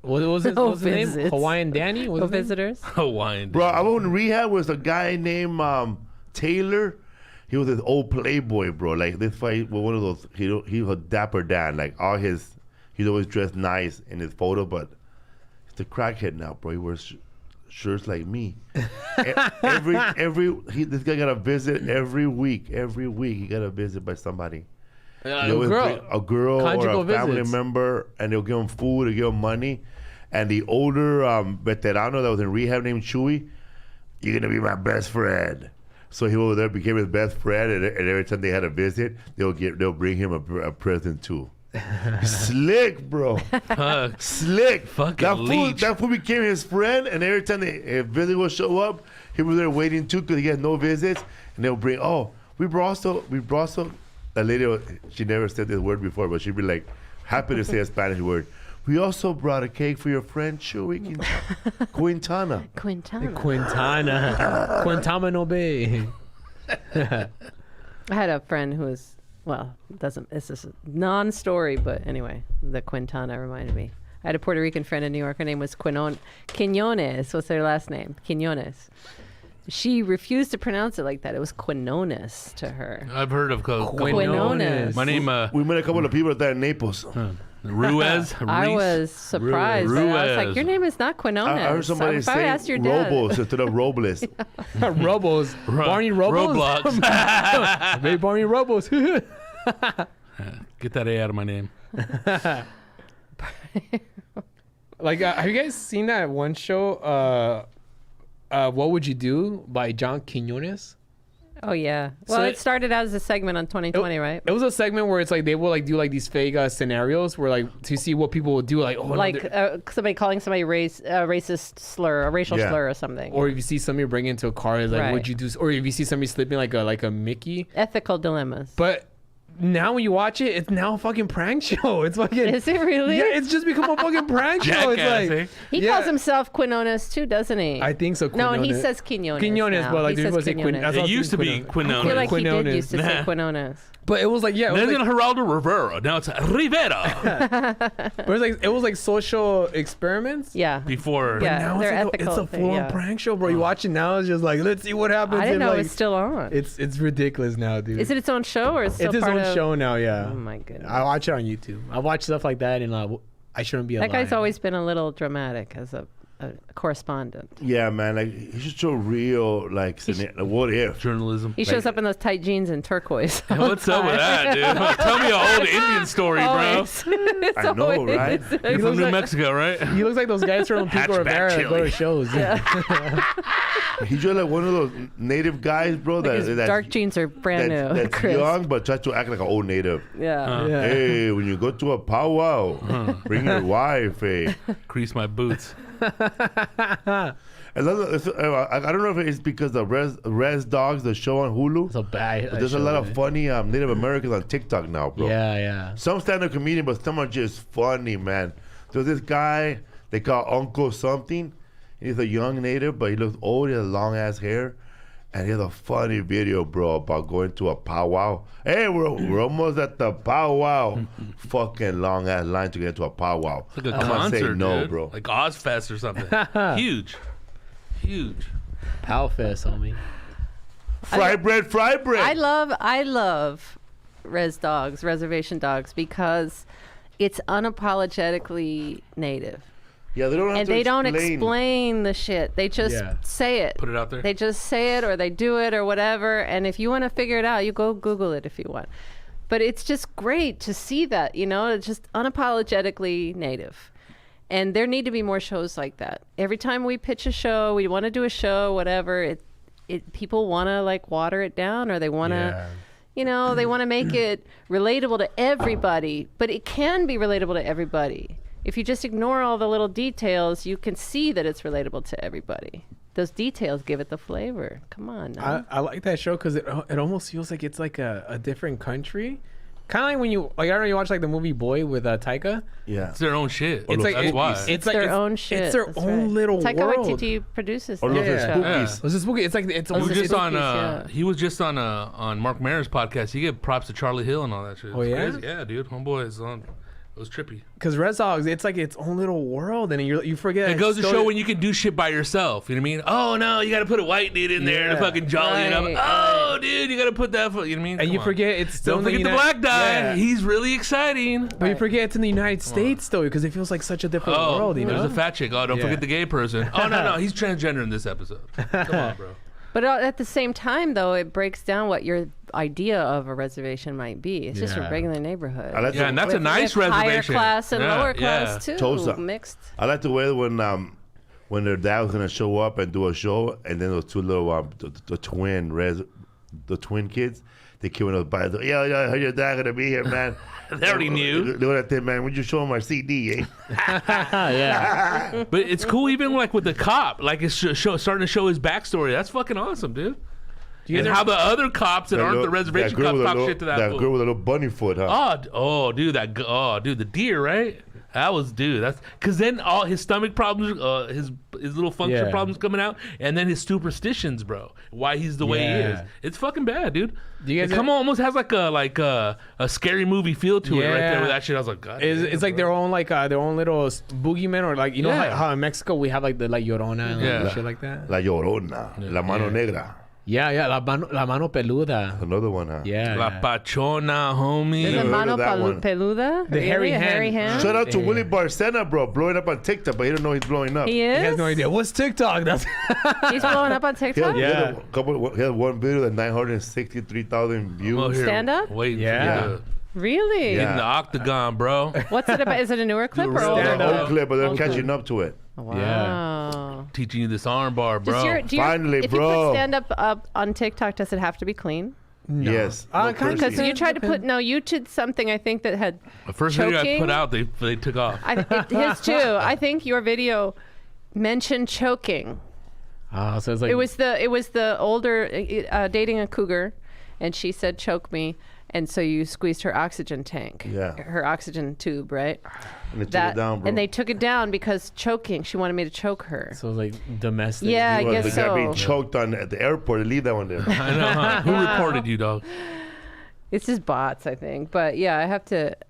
What was his, No what was his name? visits. Hawaiian Danny? What No was his name? visitors. Hawaiian. Bro, I went in rehab with a guy named Taylor. He was this old playboy, bro. Like this fight was one of those. He was a dapper Dan. Like he's always dressed nice in his photo, but he's a crackhead now, bro. He wears shirts like me. This guy got a visit every week. Every week he got a visit by somebody. They always bring a girl or Conjugal a family visits. member, and they'll give him food, or give him money. And the older veterano that was in rehab named Chewy, you're gonna be my best friend. So he over there became his best friend, and every time they had a visit, they'll bring him a present too. Slick, bro. Slick. Fucking leech. That fool became his friend, and every time a visit will show up, he was there waiting too because he had no visits, and they'll bring, oh, We brought some. A lady, she never said this word before, but she'd be like, happy to say a Spanish word. We also brought a cake for your friend Chewy Quintana. Quintana Bay. I had a friend who was, well, it's just a non-story, but anyway, the Quintana reminded me. I had a Puerto Rican friend in New York. Her name was Quinones. What's their last name? Quinones. She refused to pronounce it like that. It was Quinones to her. I've heard of Quinones. My name, We met a couple of people there in Naples. Ruiz. I was surprised. I was like, your name is not Quinones. I heard somebody I asked say your dad. Robles instead of Robles. Robles. Barney Robles? Roblox. Maybe Barney Robles. Get that A out of my name. Like, have you guys seen that one show, What Would You Do by John Quinones? Oh, yeah. Well, So it started out as a segment on 2020, right? It was a segment where it's like they will like do like these fake scenarios where like to see what people would do, like Somebody calling somebody racist slur, a racial Yeah. slur or something. or if you see somebody bring into a car, it's like Right. would you do? Or if you see somebody slipping like a Mickey. Ethical dilemmas. But now when you watch it, it's now a fucking prank show. It's fucking. Is it really? Yeah, it's just become a fucking prank show. It's Jackass, like eh? He yeah. calls himself Quinones too, doesn't he? I think so. No, and he Quinones. says Quinones. Quinones, now. but like he people says say Quin. Quinones. that's It all I used to think be I feel Quinones. like he did Quinones. used to say Quinones. But it was like yeah, it was Then like, Geraldo Rivera. Now it's Rivera. it was like social experiments. Yeah. Before. Yeah. Now they're it's, like ethical it's a thing, full-on yeah. prank show, bro. You watch it now, it's just like let's see what happens. I didn't if, know like, it was still on. It's ridiculous now, dude. Is it its own show or is it still It's his part own of... show now, yeah. Oh my goodness. I watch it on YouTube. I watch stuff like that, and I shouldn't be alive. That guy's always been a little dramatic as a correspondent. Yeah, man. Like he should show real like what if. Journalism. He shows up in those tight jeans and turquoise. Hey, what's up with that, dude? Tell me an old Indian story, bro. Always. It's I know, always- right? You're from New Mexico, right? He looks like those guys from Pico Hatchback Rivera that go chili. to shows. He's just like one of those native guys, bro. His That's dark jeans are brand new. That's Chris. young, but tries to act like an old native. Yeah. Yeah. Hey, when you go to a powwow, bring your wife. Hey, Crease my boots. I don't know if it's because the Res Dogs, the show on Hulu. It's a bad. But there's a lot of funny Native Americans on TikTok now, bro. Yeah. Some stand-up comedian, but some are just funny, man. There's this guy they call Uncle something. He's a young native, but he looks old. He has long ass hair, and he has a funny video, bro, about going to a powwow. Hey, we're almost at the powwow. Fucking long ass line to get to a powwow. It's like a I'm gonna concert, say no, dude. bro. Like Ozfest or something. Huge. Powfest, homie. Fry bread. I love reservation dogs, because it's unapologetically native. Yeah, they don't have And to they don't explain the shit. They just say it. Put it out there. They just say it, or they do it, or whatever. And if you want to figure it out, you go Google it if you want. But it's just great to see that, it's just unapologetically native. And there need to be more shows like that. Every time we pitch a show, we want to do a show, whatever, people want to like water it down, or they want to, they want to make it relatable to everybody. But it can be relatable to everybody. If you just ignore all the little details, you can see that it's relatable to everybody. Those details give it the flavor. Come on now. I like that show because it almost feels like it's like a different country. Kind of like when you I don't know, you watch like the movie Boy with Taika. Yeah. It's their own shit. It's like That's why. It's like their own shit. It's their That's own right. little Taika world. Waititi produces Or that look at show. Spookies. It's a spooky. It's like it's Oh, He was Those are just on. spookies, yeah. He was just on Mark Maron's podcast. He gave props to Charlie Hill and all that shit. Oh, It's yeah? crazy. Yeah, dude. Homeboy is on. It was trippy. because Red Sox, it's like its own little world, and you forget. It goes to show when you can do shit by yourself. You know what I mean? Oh no, you got to put a white dude in there to Yeah. fucking jolly it up. Right, Oh, dude, you got to put that. You know what I mean? and Come you on. forget it's still Don't in forget the United- black guy. Yeah. He's really exciting. But you forget it's in the United States though, because it feels like such a different world. You there's know, a fat chick. Oh, don't Yeah. forget the gay person. Oh no, he's transgender in this episode. Come on, bro. But at the same time, though, it breaks down what your idea of a reservation might be. It's just a Yeah. regular neighborhood. I like Yeah, to- and that's a With nice higher reservation. class and Yeah, lower yeah. class too, Tulsa. mixed. I like the way when their dad was gonna show up and do a show, and then those two little the twin kids, they came up by the I heard your dad gonna be here, man. They already knew. They were like, man, would you show him our CD, eh? yeah. But it's cool, even like with the cop, like it's starting to show his backstory. That's fucking awesome, dude. And how the other cops that aren't the reservation cops talk shit to that fool. That girl with a little bunny foot, huh? Dude, the deer, right? That was, dude. That's because then all his stomach problems, his little function problems coming out, and then his superstitions, bro. Why he's the way he is. It's fucking bad, dude. It almost has like a scary movie feel to it right there with that shit. I was like, God. It's like their own little boogeyman, or like how in Mexico we have like the La Llorona and shit like that. La Llorona, La Mano Negra. Yeah, la mano peluda. Another one, huh? Yeah. La Pachona, homie. There's a mano peluda. The hairy hand. Shout out to Willie Barcena, bro, blowing up on TikTok, but he don't know he's blowing up. He is? He has no idea. What's TikTok? He's blowing up on TikTok? He had one video that 963,000 views. Stand up? Wait, Really? in the octagon, bro. What's it about? Is it a newer clip or older? An old clip, but they're catching up to it. Wow. Teaching you this arm bar, bro. Finally, if bro. you put stand up on TikTok, does it have to be clean? No. Yes. Because you tried to put you did something I think that had The first choking. video I put out, they took off. His too. I think your video mentioned choking. So it's like It was the older dating a cougar, and she said choke me, and so you squeezed her oxygen tank. Yeah. Her oxygen tube, right? And they took it down, bro. And they took it down because choking. She wanted me to choke her. So it's like domestic. Yeah, I guess the guy so. being choked at the airport. Leave that one there. I know, huh? Who reported you, dog? It's just bots, I think. But yeah,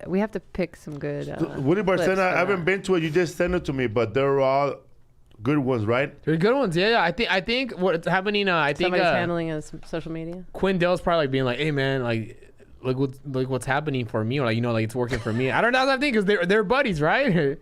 we have to pick some good. Willie clips for Barcena, I haven't that. been to it. You just sent it to me, but they're all good ones, right? They're good ones. Yeah. I think what's happening. I think Somebody's handling his social media. Quindell's probably like being like, hey man, like what's happening for me, or like like it's working for me. I don't know that thing because they're buddies, right?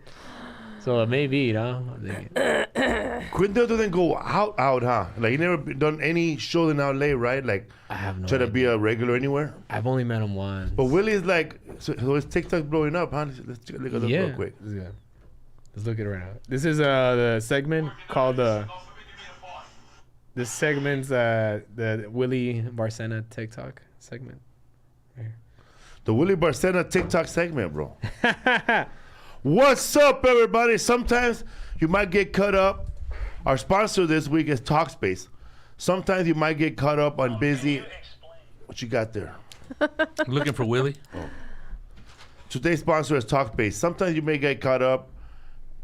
So maybe Quindell doesn't go out, huh? Like he never done any shows in LA, right? Like I have no try to idea. be a regular anywhere. I've only met him once. But Willie's like, so his TikTok's blowing up, huh? Let's take a look at it real quick. Yeah. Let's look at it right now. This is the segment called this segment's the Willie Barcena TikTok segment. The Willie Barcena TikTok segment, bro. What's up, everybody? Sometimes you might get caught up. Our sponsor this week is Talkspace. Sometimes you might get caught up on busy. What you got there? Looking for Willie? Today's sponsor is Talkspace. Sometimes you may get caught up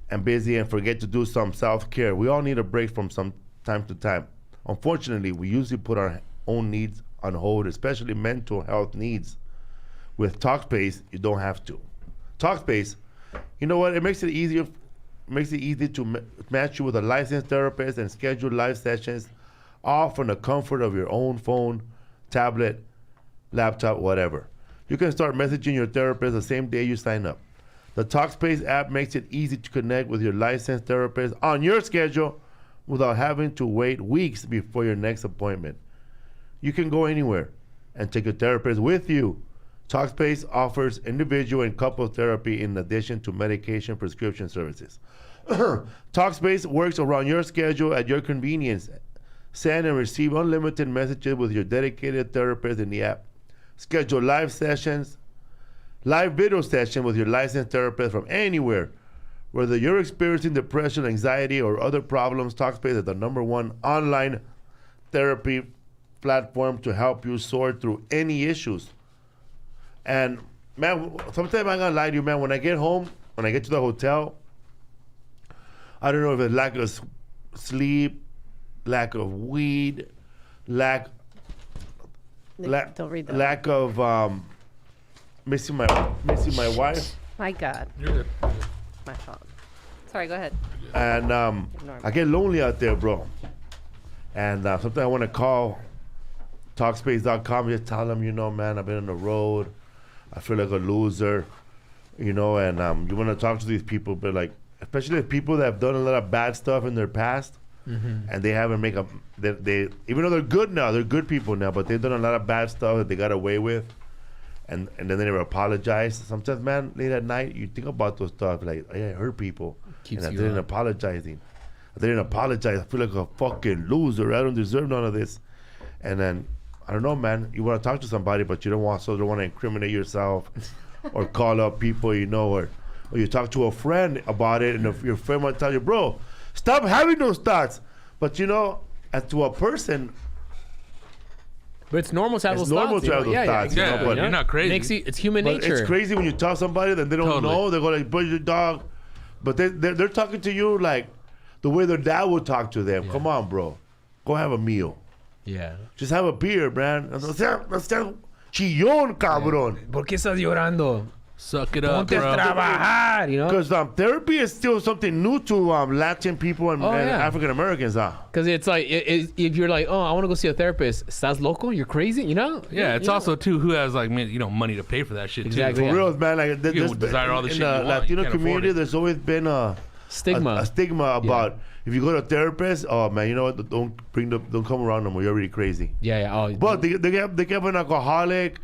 and busy and forget to do some self-care. We all need a break from some time to time. Unfortunately, we usually put our own needs on hold, especially mental health needs. With Talkspace, you don't have to. Talkspace, you know what? It makes it easy to match you with a licensed therapist and schedule live sessions, all from the comfort of your own phone, tablet, laptop, whatever. You can start messaging your therapist the same day you sign up. The Talkspace app makes it easy to connect with your licensed therapist on your schedule without having to wait weeks before your next appointment. You can go anywhere and take your therapist with you. Talkspace offers individual and couple therapy in addition to medication prescription services. Talkspace works around your schedule at your convenience. Send and receive unlimited messages with your dedicated therapist in the app. Schedule live video session with your licensed therapist from anywhere. Whether you're experiencing depression, anxiety, or other problems, Talkspace is the #1 online therapy platform to help you sort through any issues. And man, sometimes I'm gonna lie to you, man. When I get home, when I get to the hotel, I don't know if it's lack of sleep, lack of weed, lack Don't read that. lack of missing my wife, My God. You're good. My fault. Sorry, go ahead. and I get lonely out there, bro. And sometimes I want to call Talkspace.com, just tell them, man, I've been on the road. I feel like a loser, and you want to talk to these people, but like, especially the people that have done a lot of bad stuff in their past, and they haven't they even though they're good now, they're good people now, but they've done a lot of bad stuff that they got away with, and then they never apologize. Sometimes, man, late at night, you think about those stuff, like, hey, I hurt people, and I didn't apologize. I feel like a fucking loser. I don't deserve none of this. And then, I don't know, man. You want to talk to somebody, but you don't want to incriminate yourself, or call up people, or you talk to a friend about it, and if your friend might tell you, bro, stop having those thoughts. But as to a person, But it's normal to have It's those normal thoughts. to have those thoughts, Yeah, but you're not crazy. It's human But nature. it's crazy when you tell somebody that they don't Totally. know. They go like, "But your dog," but they're talking to you like the way their dad would talk to them. Come on, bro, go have a meal. Yeah. Just have a beer, man. No seas chillón, cabrón. ¿Por qué estás llorando? Suck it up, Ponte a bro. trabajar, you know? Because therapy is still something new to Latin people and, and yeah. African Americans. Because it's like, if you're like, oh, I want to go see a therapist, ¿estás loco? You're crazy, you know? Yeah, it's You know? also too who has like money to pay for that shit Exactly. too. For real, man. Like You can desire all the in shit you the want, you Latino can't afford community, it. there's always been a Stigma. stigma about if you go to a therapist. Oh man, you know what? Don't come around no more. You're already crazy. Yeah. Oh, But they have an alcoholic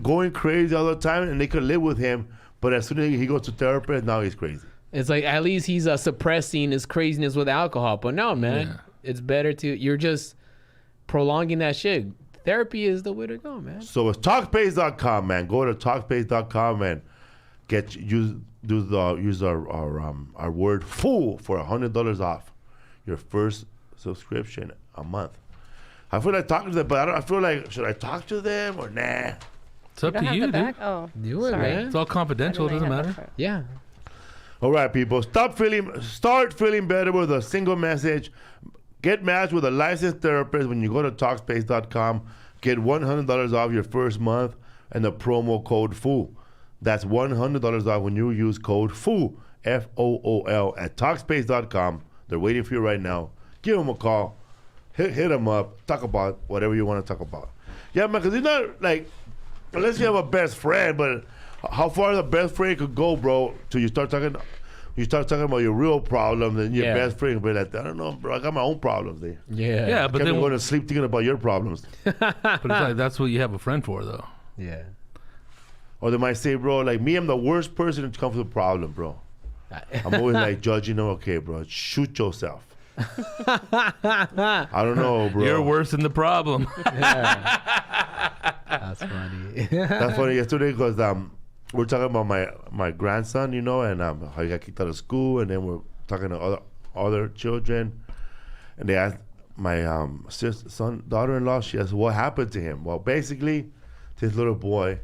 going crazy all the time, and they could live with him. But as soon as he goes to therapist, now he's crazy. it's like at least he's suppressing his craziness with alcohol. But no, man, Yeah. it's better you're just prolonging that shit. Therapy is the way to go, man. So it's Talkspace.com, man. Go to Talkspace.com and use our word "fool" for $100 off your first subscription a month. I feel like talking to them, but I feel like, should I talk to them or nah? It's up Don't to have you, the dude. back? Oh, Do it, sorry. man. It's all confidential. It I doesn't didn't have matter. that part. Yeah. All right, people. Start feeling better with a single message. Get matched with a licensed therapist when you go to Talkspace.com. Get $100 off your first month and the promo code FOOL. That's $100 off when you use code FOOL, FOOL, at Talkspace.com. They're waiting for you right now. Give them a call. Hit them up. Talk about whatever you want to talk about. Yeah, man, because it's not like, unless you have a best friend, but how far the best friend could go, bro, till you start talking about your real problems, and your Yeah. best friend will be like, I don't know, bro, I got my own problems there. Yeah. Yeah, But but then then going to sleep thinking about your problems. but it's like that's what you have a friend for, though. Yeah. Or they might say, bro, like me, I'm the worst person to come with a problem, bro. I'm always like judging them. Okay, bro, shoot yourself. I don't know, bro. You're worse than the problem. That's funny. That's funny. Yesterday, because we're talking about my grandson, you know, and how he got kicked out of school, and then we're talking to other children, and they asked my daughter-in-law. She asked, "What happened to him?" Well, basically, this little boy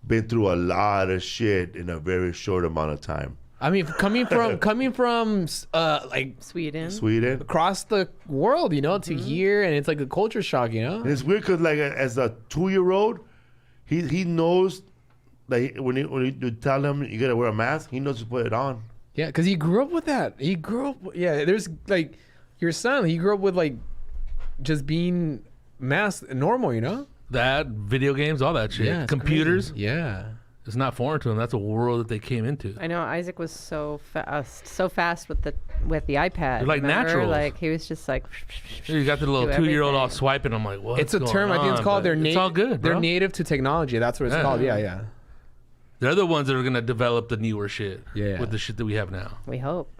been through a lot of shit in a very short amount of time. I mean, coming from like Sweden. across the world, you know, to here, and it's like a culture shock, you know. And it's weird because, like, as a 2-year-old, he knows that when you tell him you gotta wear a mask, he knows to put it on. Yeah, because he grew up with that. He grew up. Yeah, there's like your son. He grew up with like just being masked normal, you know. That video games, all that shit. Yeah, it's Computers. crazy. Yeah. It's not foreign to them. That's a world that they came into. I know Isaac was so fast with the iPad. They're like remember? naturals. Like he was just like. You got the little do 2-year-old all everything. swiping. I'm like, what? It's a term. I think it's called. It's all good. They're Bro. native to technology. That's what it's Yeah. called. Yeah. They're the ones that are gonna develop the newer shit. Yeah. With the shit that we have now. We hope.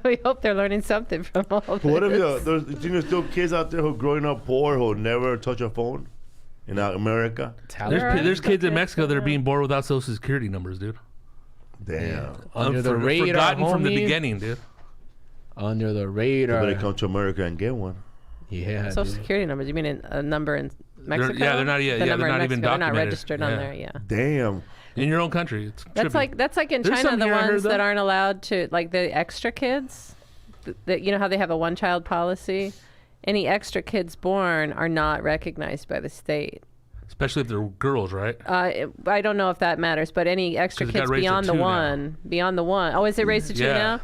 We hope they're learning something from all this. But what if there's still kids out there who are growing up poor who never touch a phone in America? There's kids in Mexico that are being born without social security numbers, dude. Damn. Under the radar, Forgotten from the homie. beginning, dude. Under the You radar. better come to America and get one. Yeah. Social dude. Security numbers? You mean a number in Mexico? They're not yet. The Yeah, number they're in not even Mexico. They're not documented. registered on Yeah. there. Yeah. Damn. In your own country, it's That's trippy. like in There's China, some the here I heard, ones though. that aren't allowed to, like the extra kids. That you know how they have a one-child policy. Any extra kids born are not recognized by the state. Especially if they're girls, right? I don't know if that matters, but any extra 'Cause it got kids raised to beyond the 2 now. one. Oh, is it raised to 2 Yeah. now?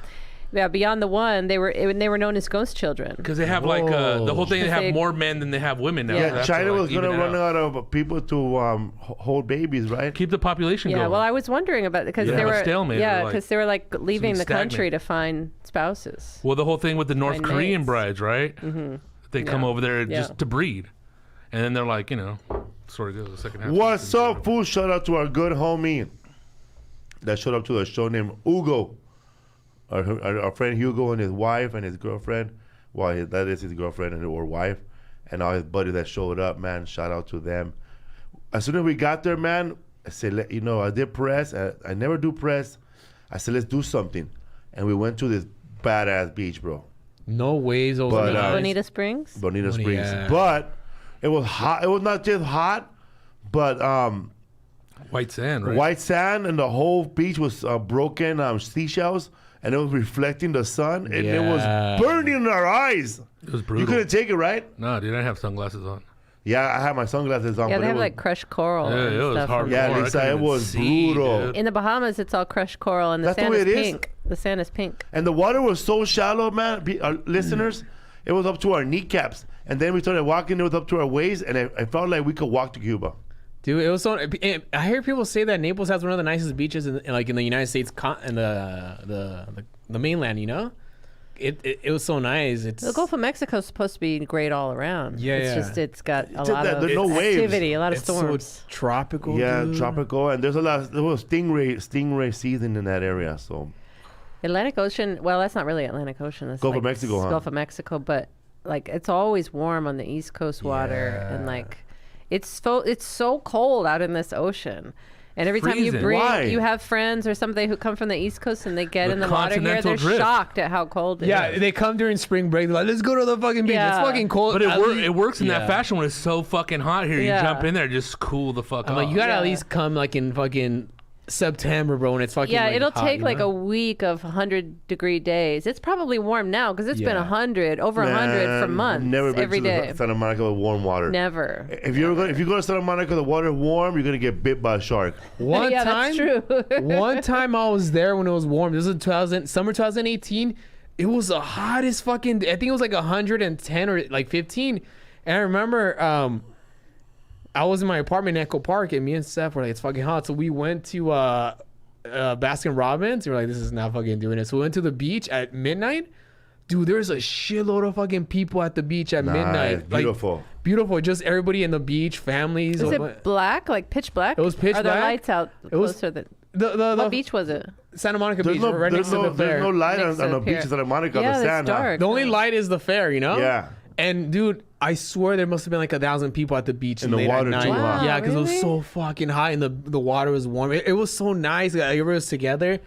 Yeah, beyond the one, they were known as ghost children. Because they have like the whole thing. They have more men than they have women now. Yeah. That's China like was going to even it run out. out of people to hold babies, right? Keep the population Yeah, going. well, I was wondering about because You they have a were stalemate or, yeah, like, because they were like leaving the something country stagnant. to find spouses. Well, the whole thing with the North Find Korean mates. brides, right? Mm-hmm. They come Yeah. over there Yeah. just to breed, and then they're like, sort of goes the second half. What's up, fool? Shout out to our good homie that showed up to the show named Hugo. Our friend Hugo and his wife and his girlfriend. Well, that is his girlfriend or wife. And all his buddies that showed up, man. Shout out to them. As soon as we got there, man, I said, I did press. I never do press. I said, let's do something. And we went to this badass beach, bro. No waves over But, there. uh, Bonita Springs. Bonita Bonita, Springs. yeah. But It was hot. It was not just hot, but White sand, right? white sand, and the whole beach was broken seashells, and it was reflecting the sun, and it was burning in our eyes. It was brutal. You couldn't take it, right? No, dude, I have sunglasses on. Yeah, I had my sunglasses on. Yeah, but they it have was, like crushed coral. Yeah, and it was stuff. hard. Yeah, I Lisa, couldn't it even was see, brutal. dude. In the Bahamas, it's all crushed coral, and the That's the sand way is it is? pink. The sand is pink. And the water was so shallow, man. Listeners, it was up to our kneecaps. And then we started walking. It was up to our waist, and I felt like we could walk to Cuba. Dude, it was so. I hear people say that Naples has one of the nicest beaches in the United States, in the mainland. You know, it was so nice. The Gulf of Mexico is supposed to be great all around. Yeah, it's yeah. just it's got a It's lot that of there's no waves. activity, a lot of It's storms. so tropical. Yeah, dude. tropical, and there's a lot. There was stingray season in that area. So Atlantic Ocean. Well, that's not really Atlantic Ocean. That's Gulf of like Mexico, huh? Gulf of Mexico, but like it's always warm on the East Coast water, Yeah. and like it's so cold out in this ocean. And every time you Freezing. Why? you have friends or somebody who come from the East Coast and they get The in the water here, continental they're drift. shocked at how cold it Yeah, is. they come during spring break. They're like, let's go to the fucking beach. Yeah. It's fucking cold. But At least- it works in that Yeah. fashion when it's so fucking hot here. Yeah. You jump in there, just cool the fuck I'm off. like, you gotta at Yeah. least come like in fucking September, bro, when it's fucking Yeah, like, it'll hot, take you like know? a week of 100-degree days. It's probably warm now because it's been Yeah. 100, over 100 for Man, months. Never been every to day. Santa Monica with warm water. Never. If you go to Santa Monica, the water warm, you're gonna get bit by a shark. One Yeah, time, that's true. one time I was there when it was warm. This was summer 2018. It was the hottest fucking. I think it was like 110 or like 15. And I remember I was in my apartment in Echo Park, and me and Steph were like, it's fucking hot. So we went to Baskin Robbins. We were like, this is not fucking doing it. So we went to the beach at midnight. Dude, there's a shitload of fucking people at the beach at midnight. Like, Beautiful. beautiful. Just everybody in the beach, families. Is it black, like pitch black? It was pitch Are there black. lights out It was- closer than... the What beach was it? Santa Monica There's Beach, no, right next there's to no, the fair. there's no light Next on to the the beach pier. in Santa Monica. Yeah, the it's sand, huh? dark. The only light is the fair, you know? Yeah. And dude, I swear there must have been like 1,000 people at the beach In the late at water, night. too, huh? Wow, Yeah, because it was really? so fucking hot and the water was warm. It was so nice. Like, everybody was together.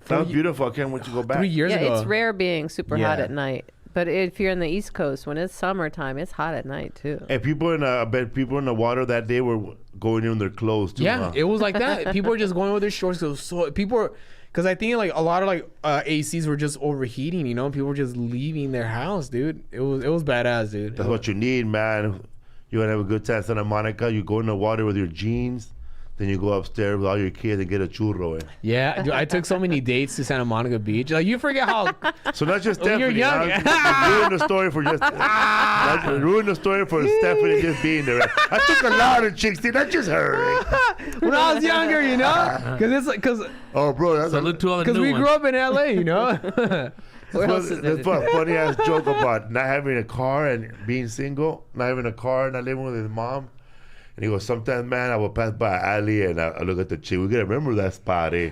That was beautiful. I can't wait to go back. 3 years Yeah, ago. it's rare being super hot Yeah. at night. But if you're in the East Coast, when it's summertime, it's hot at night too. And I bet people in the water that day were going in their clothes too. Yeah, huh? it was like that. People were just going with their shorts. Because I think like a lot of like ACs were just overheating. You know, people were just leaving their house, dude. It was badass, dude. That's what you need, man. You want to have a good time in Santa Monica. You go in the water with your jeans. Then you go upstairs with all your kids and get a churro. Yeah, dude, I took so many dates to Santa Monica Beach. Like you forget how. So not just When Stephanie. you're young. Ruin the story for just. Ruin the story for Stephanie just being there. I took a lot of chicks. Not just her. When I was younger, you know, because Oh, bro, that's Salute to all the because new we ones. grew up in LA, you know. Where else is That's it? a funny ass joke about not having a car and being single, not having a car, not living with his mom. And he goes, sometimes, man, I will pass by an alley and I look at the chick. We gotta remember that spot, eh?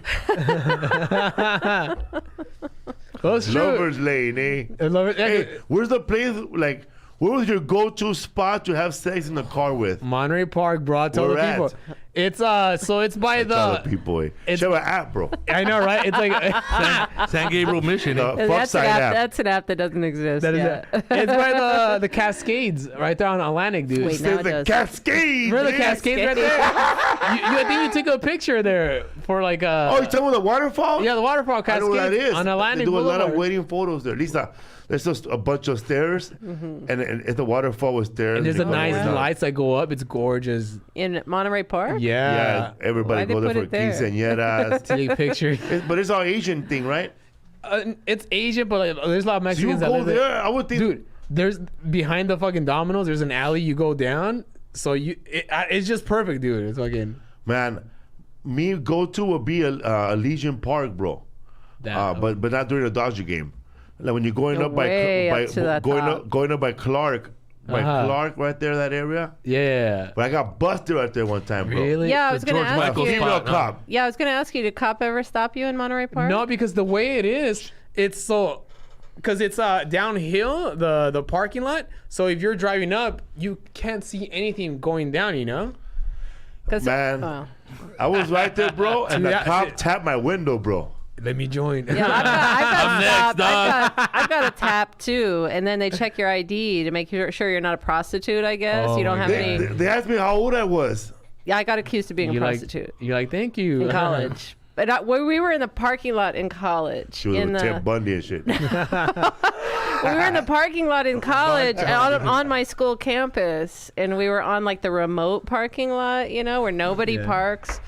That's true. Lover's Lane, eh? I love it. Hey, where's the place, like, where was your go-to spot to have sex in the car with? Monterey Park, bro. I tell Where the at? people. It's so it's by Tell the the. people, eh? it's- Show an app, bro. I know, right? It's like San Gabriel, Mission. The fuck That's an side app. app. That's an app that doesn't exist. that is yet. it. It's by the Cascades right there on Atlantic, dude. Wait, now There's it the does. Cascades. Remember the eh? Cascades right there? I think you took a picture there for like Oh, you talking about the waterfall? yeah, the waterfall I Cascades know what that is. on Atlantic They do a lot of Boulevard. wedding photos there. Lisa, there's just a bunch of stairs, and it's the waterfall with stairs. And there's You the go nice down. lights that go up. It's gorgeous. In Monterey Park? Yeah, everybody Why'd they goes there put for it there? quinceañeras. Take picture. But it's all Asian thing, right? It's Asian, but like, there's a lot of So you Mexicans that go live there. there, I would think. Dude, there's behind the fucking Domino's. There's an alley you go down. So it's just perfect, dude. It's fucking Man, me go-to would be a Legion Park, bro. that. But not during the Dodger game. Like when you're going You're up by way up to the top. going up by Clark, Clark right there, that area. yeah. But I got busted right there one time, bro. Really? Yeah, I was going to George ask Michael you. Female spot, no? cop. Yeah, I was going to ask you, did cop ever stop you in Monterey Park? No, because the way it is, it's so. Because it's downhill, the parking lot. So if you're driving up, you can't see anything going down, you know? 'Cause- Man. oh. I was right there, bro, and the Yeah. cop tapped my window, bro. let me join. Yeah, I'm next, dog. I've got a tap too, and then they check your ID to make sure you're not a prostitute. I guess Oh you don't my have God. any. They asked me how old I was. Yeah, I got accused of being a You're prostitute like, thank you. in college. But we were in the parking lot in college. She was with Ted Bundy and shit. We were in the parking lot in college on my school campus, and we were on like the remote parking lot, where nobody parks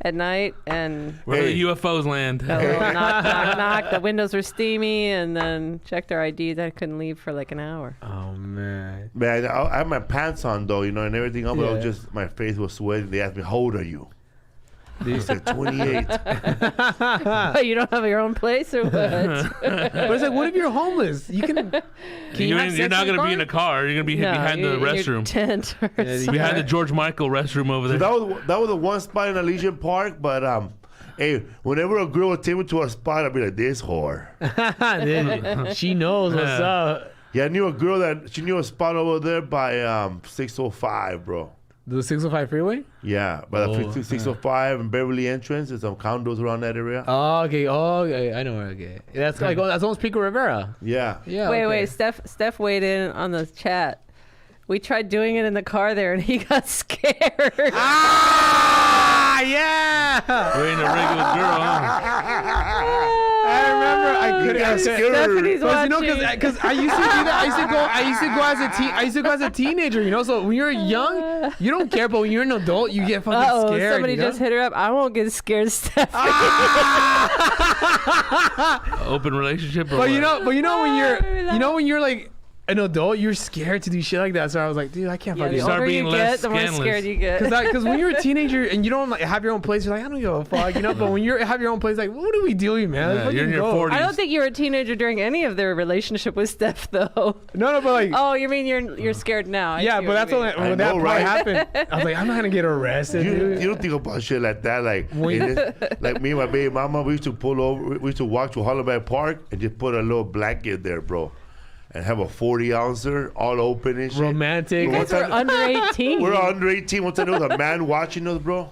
at night, and Where the UFOs land. a little knock, knock, knock. The windows were steamy, and then checked our IDs. I couldn't leave for like an hour. Oh man. Man, I had my pants on though, and everything else. But I was Yeah. just my face was sweating. They asked me, "How old are you?" I said 28. You don't have your own place or what? But it's like, what if you're homeless? You can. You're have sex not in going to the be in a car. You're going to be behind the in your restroom. tent or something. Behind the George Michael restroom over So there. that was the one spot in Elysian Park. But hey, whenever a girl would take me to a spot, I'd be like, "This whore." She knows what's up. Yeah, I knew a girl she knew a spot over there by 605, bro. The 605 freeway? Yeah, by the 605 and Beverly entrance. There's some condos around that area. Oh, okay. Oh, okay. I know. Okay. That's like, that's almost Pico Rivera. Yeah. Yeah. Wait. Steph weighed in on the chat. We tried doing it in the car there, and he got scared. Ah, yeah. We ain't a regular girl, huh? I remember. I couldn't. got scared. Stephanie's But watching. because I used to do that. I used to go as a teenager. So when you're young, you don't care, but when you're an adult, you get fucking scared. Somebody just hit her up. I won't get scared, Stephanie. Open relationship or But you what? know when you're like an adult, you're scared to do shit like that. So I was like, dude, I can't Yeah, fucking. the start older being you less get, the more scandalous. scared you get. Because when you're a teenager and you don't like have your own place, you're like, I don't give a fuck, But when you have your own place, like, what are we doing, man? Yeah, Let's you're in fucking your go. 40s. I don't think you were a teenager during any of their relationship with Steph, though. No, but like, Oh, you mean you're scared now? I yeah, see but what that's you when, mean. I when that know, part right? happened. I was like, I'm not gonna get arrested, You dude. don't think about shit like that. Like, When- like me and my baby mama, we used to pull over. We used to walk to Hollenbeck Park and just put a little blanket there, bro. And have a 40-ouncer all open and shit. Romantic. One You guys were time- under 18. We're under 18. One time there was a man watching us, bro.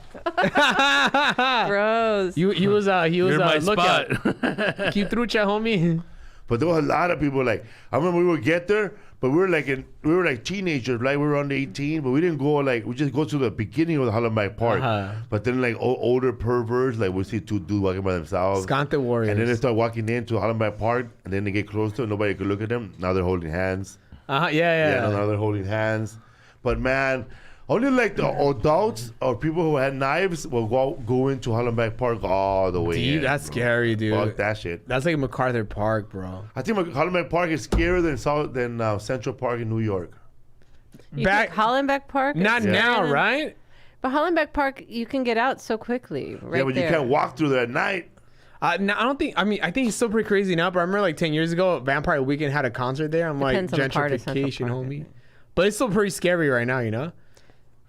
Gross. He was You're my lookout. spot. Keep through, chat, homie. But there was a lot of people. Like, I remember we would get there, but we were like teenagers, like we were under 18, but we didn't go we just go to the beginning of the Hollenbeck Park. Uh-huh. But then like older perverts, like we see two dudes walking by themselves. Skante Warriors. And then they start walking into Hollenbeck Park, and then they get closer, and nobody could look at them. Now they're holding hands. Yeah. Now they're holding hands. But man, only like the adults or people who had knives will go into Hollenbeck Park all the way Dude, in, that's bro. scary, dude. Fuck that shit. That's like MacArthur Park, bro. I think Hollenbeck Park is scarier than Central Park in New York. You think Hollenbeck Park? is Not scarier now, than- right? But Hollenbeck Park, you can get out so quickly. Right Yeah, but there. you can't walk through there at night. No, I don't think. I mean, I think it's still pretty crazy now. But I remember like 10 years ago, Vampire Weekend had a concert there. I'm Depends on like the part of Central gentrification, Park, I homie. think. But it's still pretty scary right now,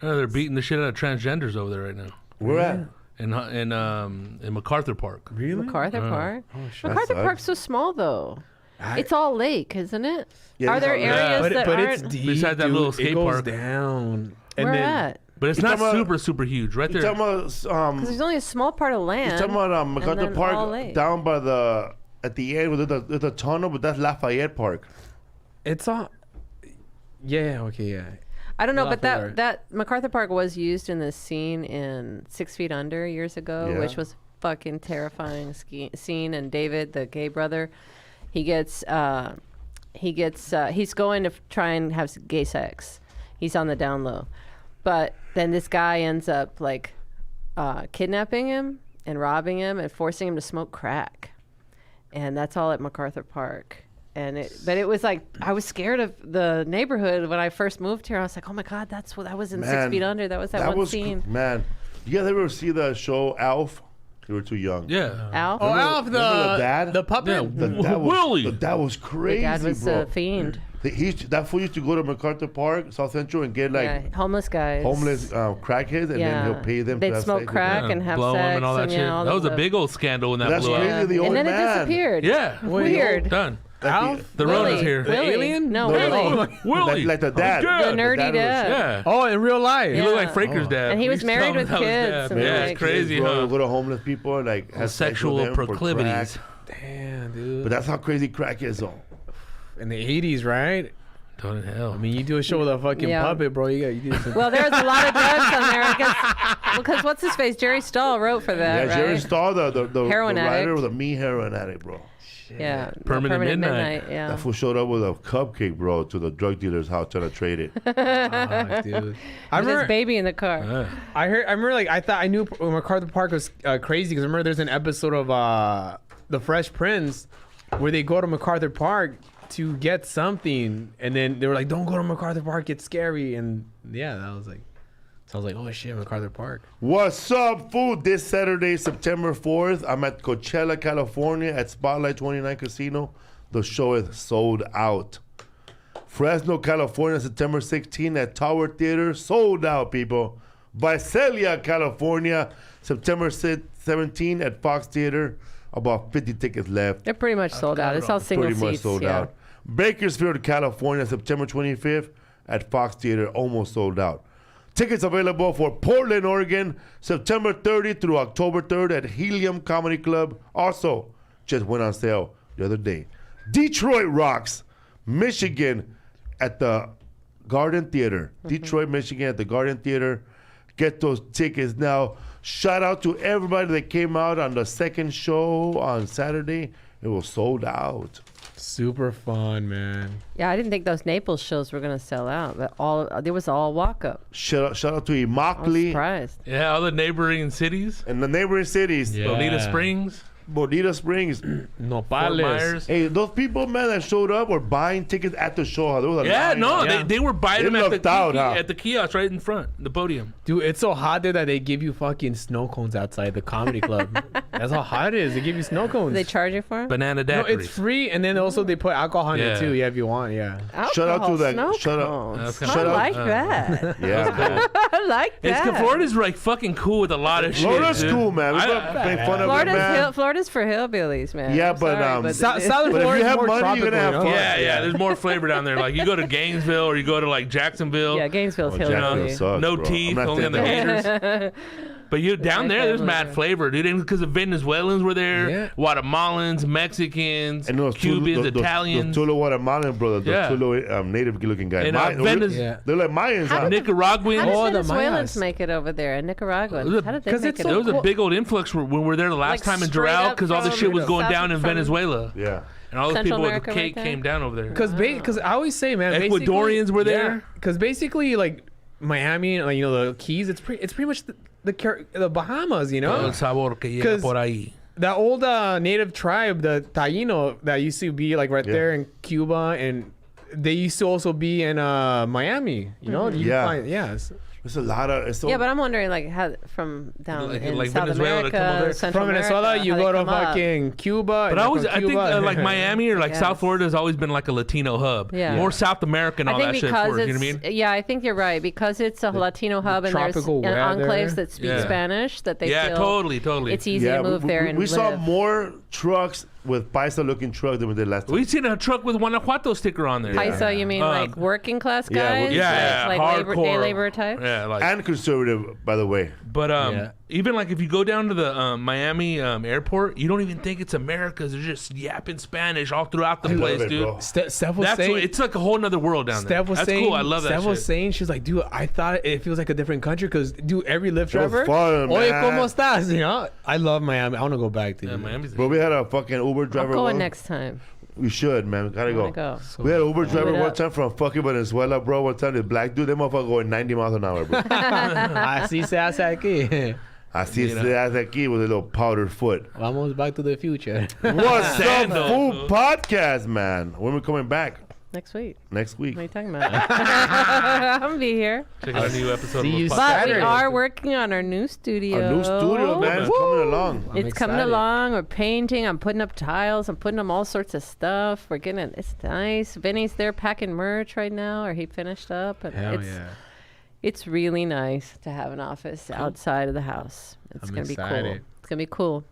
Oh, they're beating the shit out of transgenders over there right now. Where at? In MacArthur Park. Really? MacArthar Park. That MacArthur sucks. Park's so small though. It's all lake, isn't it? Yeah, Are it's there all lake. areas that but aren't? it's deep. Beside that dude. little It skate goes park. down. And Where then, at? But it's You not talking about- super huge right You there. talking about Because there's only a small part of land. you talking about MacArthur then all Park lake. down by at the end where there's a tunnel, but that's Lafayette Park. It's all. Yeah. Okay. Yeah. I don't know, but Lafayette. that MacArthur Park was used in this scene in 6 Feet Under years ago, Yeah. which was fucking terrifying scene. And David, the gay brother, he's going to try and have gay sex. He's on the down low, but then this guy ends up like kidnapping him and robbing him and forcing him to smoke crack, and that's all at MacArthur Park. But it was like I was scared of the neighborhood when I first moved here. I was like, oh my god, that was in 6 Feet Under. That was that one scene. Man, you guys ever see the show Alf? You were too young. Yeah. Alf. Oh, Alf, remember the dad? the puppet. Yeah. The dad was The crazy, dad was bro. a fiend. That fool used to go to MacArthur Park, South Central, and get like Yeah, homeless guys. homeless crackheads, and then he'll pay them. They'd to have smoke sex with crack them. and have blow sex them and all that shit. all That was a the- big old scandal when that That's blew crazy. up. The old and then man. it disappeared. Yeah. Weird. Done. Alf? The Willie. Rona's here. The Willie. alien? No, No, Willie. no. Willie. Like the dad. Yeah, The nerdy was- dad. Yeah. Oh, in real life. He looked Yeah. like Fraker's dad. And he We was used to married tell him with that was kids dad. and, Yeah, like- it's crazy, Bro, huh? go to homeless people and like have sex with Sexual them for proclivities. crack. Damn, dude. But that's how crazy crack is, though. In the 80s, right? Don't in hell. I mean, you do a show with a fucking Yeah. puppet, bro. You do some... Well, there was a lot of drugs on there, I guess. Because what's his face? Jerry Stahl wrote for that, Yeah, right? Jerry Stahl, the Heroin writer addict. was a me heroin addict, bro. Yeah. Permanent Midnight. Yeah. That fool showed up with a cupcake, bro, to the drug dealer's house trying to trade it. Fuck, dude. I With his remember, baby in the car. I remember, like, I thought I knew MacArthur Park was crazy because I remember there's an episode of The Fresh Prince where they go to MacArthur Park to get something, and then they were like, "Don't go to MacArthur Park, it's scary." And yeah, that was like, so I was like, "Oh shit, MacArthur Park." What's up, fool? This Saturday, September 4th, I'm at Coachella, California at Spotlight 29 Casino. The show is sold out. Fresno, California, September 16th at Tower Theater, sold out, people. Visalia, California, September 17th at Fox Theater, about 50 tickets left. They're pretty much sold out. It's all single Pretty much seats. sold Yeah. out. Bakersfield, California, September 25th at Fox Theater, almost sold out. Tickets available for Portland, Oregon, September 30th through October 3rd at Helium Comedy Club. Also, just went on sale the other day. Detroit Rocks, Michigan at the Garden Theater. Detroit, Michigan at the Garden Theater. Get those tickets now. Shout out to everybody that came out on the second show on Saturday. It was sold out. Super fun, man. Yeah, I didn't think those Naples shows were going to sell out, but there was all walk up. Shout out to I was Immokalee surprised. Yeah, all the neighboring cities. and the neighboring cities. Yeah. Bonita Springs, Bonita Springs. Fort Nopales. Myers. Hey, those people, man, that showed up were buying tickets at the show. There was a Yeah, line. no, Yeah. they were buying They them lucked out, huh? at the kiosk right in front, the podium. Dude, it's so hot there that they give you fucking snow cones outside the comedy club. That's how hot it is. They give you snow cones. They charge you for it? Banana No, daiquiris. it's free, and then also they put alcohol in Yeah. it too. Yeah, if you want. Yeah. Shout out to that- Snow shout out- cones. That's kinda I shout out- like that. Yeah, man. I like It's that. Florida's like fucking cool with a lot of shit. Florida's dude. cool, man. We gotta make fun of it, man. Florida's for hillbillies, man. Yeah, I'm but, sorry, South But if Florida's you have more money, you're tropical, gonna have you know? fun. Yeah, yeah. There's more flavor down there. Like you go to Gainesville or you go to like Jacksonville. yeah, Gainesville's Oh, hillbilly. Jacksonville sucks, no bro. teeth, I'm not only on the taking haters. But you down my there, there's family. mad flavor, dude. And because the Venezuelans were there, Yeah. Guatemalans, Mexicans, And those Cubans, those Italians, Tula Guatemalan brothers, Yeah. those Tula native-looking guys. And, Yeah. They're like Mayans, How huh? did Nicaraguans. How Oh, did the Venezuelans Mayas. make it over there? And Nicaraguans. It was a- How did they 'cause make it's it so There over was a cool. big old influx when we were there the last Like time in straight Doral up because all the from shit was going South- down in from- Venezuela. Yeah. And all those Central people America with right cake there? came down over there. Because I always say, man, Ecuadorians were there. Because basically, like Miami, like the Keys, it's pretty much the Bahamas, you know. El sabor que llega 'Cause- por ahí. That old native tribe, the Taino, that used to be like right Yeah. there in Cuba, and they used to also be in Miami. You know, you Yeah. find, yes. There's a lot of. It's so, Yeah, but I'm wondering, like, how from down Like- in like South Venezuela to come over America, there? Central From Venezuela, America, you how go they to come up. fucking Cuba. But and I then always, from I think Cuba- like Miami or like Yes. South Florida has always been like a Latino hub. Yeah. More South American, all I think that shit because for us, it's, you know what I mean? yeah, I think you're right. Because it's a Latino hub and there's tropical weather. enclaves that speak Yeah. Spanish, that they Yeah, feel totally. it's easy yeah, to move we, there we, and we saw live. more trucks with paisa-looking trucks than we did last time. We've seen a truck with Guanajuato sticker on there. Paisa, you mean like working class yeah, guys? working Yeah, like labor, hardcore. day labor type? Yeah, like. And conservative, by the way. But Yeah. even like if you go down to the Miami airport, you don't even think it's America. They're just yapping Spanish all throughout the I love place, it, dude. bro. Steph was That's saying, what, it's like a whole nother world down there. Steph was That's saying, cool. I love that Steph shit. was saying, she was like, dude, I thought it feels like a different country because, dude, every Lyft It was driver, fun, oye, man. ¿cómo estás? You know, I love Miami. I want to go back to Yeah, you. Miami's Bro, we had a fucking Uber I'm driver. going one- next time. We should, man. We gotta I go. wanna go. We had an Uber driver it one up. time from fucking Venezuela, bro. One time, the black dude, that motherfucker going 90 miles an hour, bro. Así se hace aquí. Así se hace aquí with a little powdered foot. Vamos back to the future. What's up, Sandals, Food fool. Podcast, man? When we coming back? Next week. Next week. What are you talking about? I'm gonna be here. Check out a new episode see of you the But podcast. Saturday. we are working on our new studio. A new studio, man. It's coming along. I'm It's coming excited. along. We're painting. I'm putting up tiles. I'm putting up all sorts of stuff. We're getting it. It's nice. Vinny's there packing merch right now, or he finished up. And Hell it's, yeah. It's really nice to have an office outside of the house. It's I'm gonna be cool. excited. It's gonna be cool.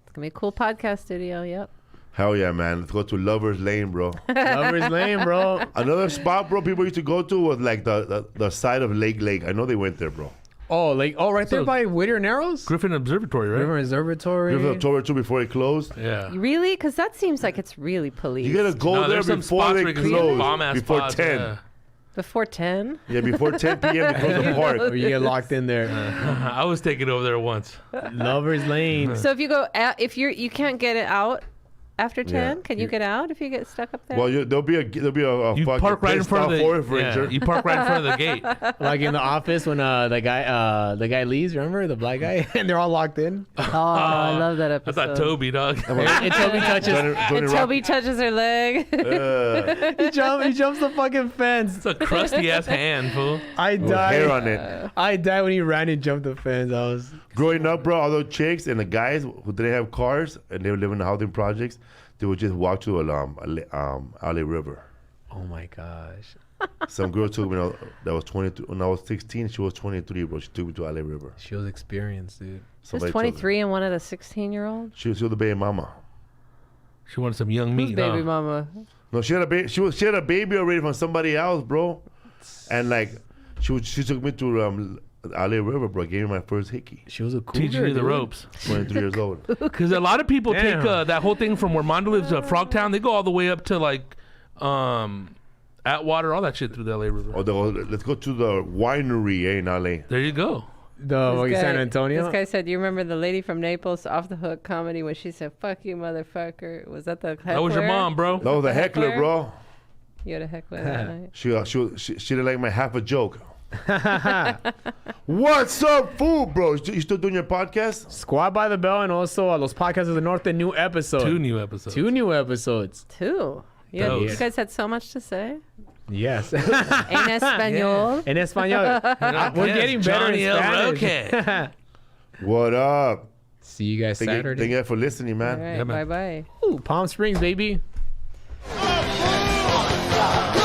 It's gonna be a cool podcast studio. Yep. Hell yeah, man. Let's go to Lover's Lane, bro. Lover's Lane, bro. Another spot, bro, people used to go to was like the side of Lake. I know they went there, bro. Oh, right there by Whittier Narrows? Griffin Observatory, right? Griffin Observatory. Griffin October 2 before it closed. Yeah. Really? Because that seems like it's really police. You gotta go there there's some before spots they where you can see close. bomb-ass Before spots, 10. yeah. Before 10? Yeah, before 10 p.m. they close the park. Or you get locked in there. I was taken over there once. Lover's Lane. So if you go, if you can't get it out after 10, Yeah. can you get out if you get stuck up there? Well, there'll be a You fucking park right in pissed front of off the Forest Ranger. you park right in front of the gate. Like in the office when the guy leaves, remember? The black guy? And they're all locked in. oh, I love that I episode. thought Toby, dog. And Toby touches. Johnny And Rock- Toby touches her leg. He jumps the fucking fence. It's a crusty ass hand, fool. I with hair on died. it. I died when he ran and jumped the fence. I was. Growing up, bro, all those chicks and the guys who didn't have cars and they were living in the housing projects, they would just walk to LA River. Oh my gosh. Some girl took me that was 23. When I was 16, she was 23, bro. She took me to LA River. She was experienced, dude. She's Somebody told me. 23 and wanted a 16-year-old? She was the baby mama. She wanted some young Who's meat, baby huh? mama? No, she had a baby. She had a baby already from somebody else, bro. And like, she took me to LA River, bro. Gave me my first hickey. She was a cougar, Teaching you the dude. ropes. 23 years old. Because a lot of people take Damn. that whole thing from where Mondo lives, Frogtown. They go all the way up to like Atwater, all that shit through the LA River. Let's go to the winery in LA. There you go. This San guy- Antonio. This guy said, "Do you remember the lady from Naples, Off the Hook comedy, when she said, 'Fuck you, motherfucker'? Was that the heckler? That was your mom, bro. That was a heckler, Heckler? bro. You had a heckler that night. She didn't like my half a joke. What's up, fool, bro? You still doing your podcast? Squad by the Bell and also Los Podcasts of the North, a new episode. 2 new episodes. 2 new episodes. 2. You Those. guys had so much to say. Yes. En español. En español. We're Yes, getting better Johnny in El Spanish. Roque. What up? See you guys Thank you Saturday. guys for listening, man. All right, Yeah, man. bye-bye. Ooh, Palm Springs, baby. Oh,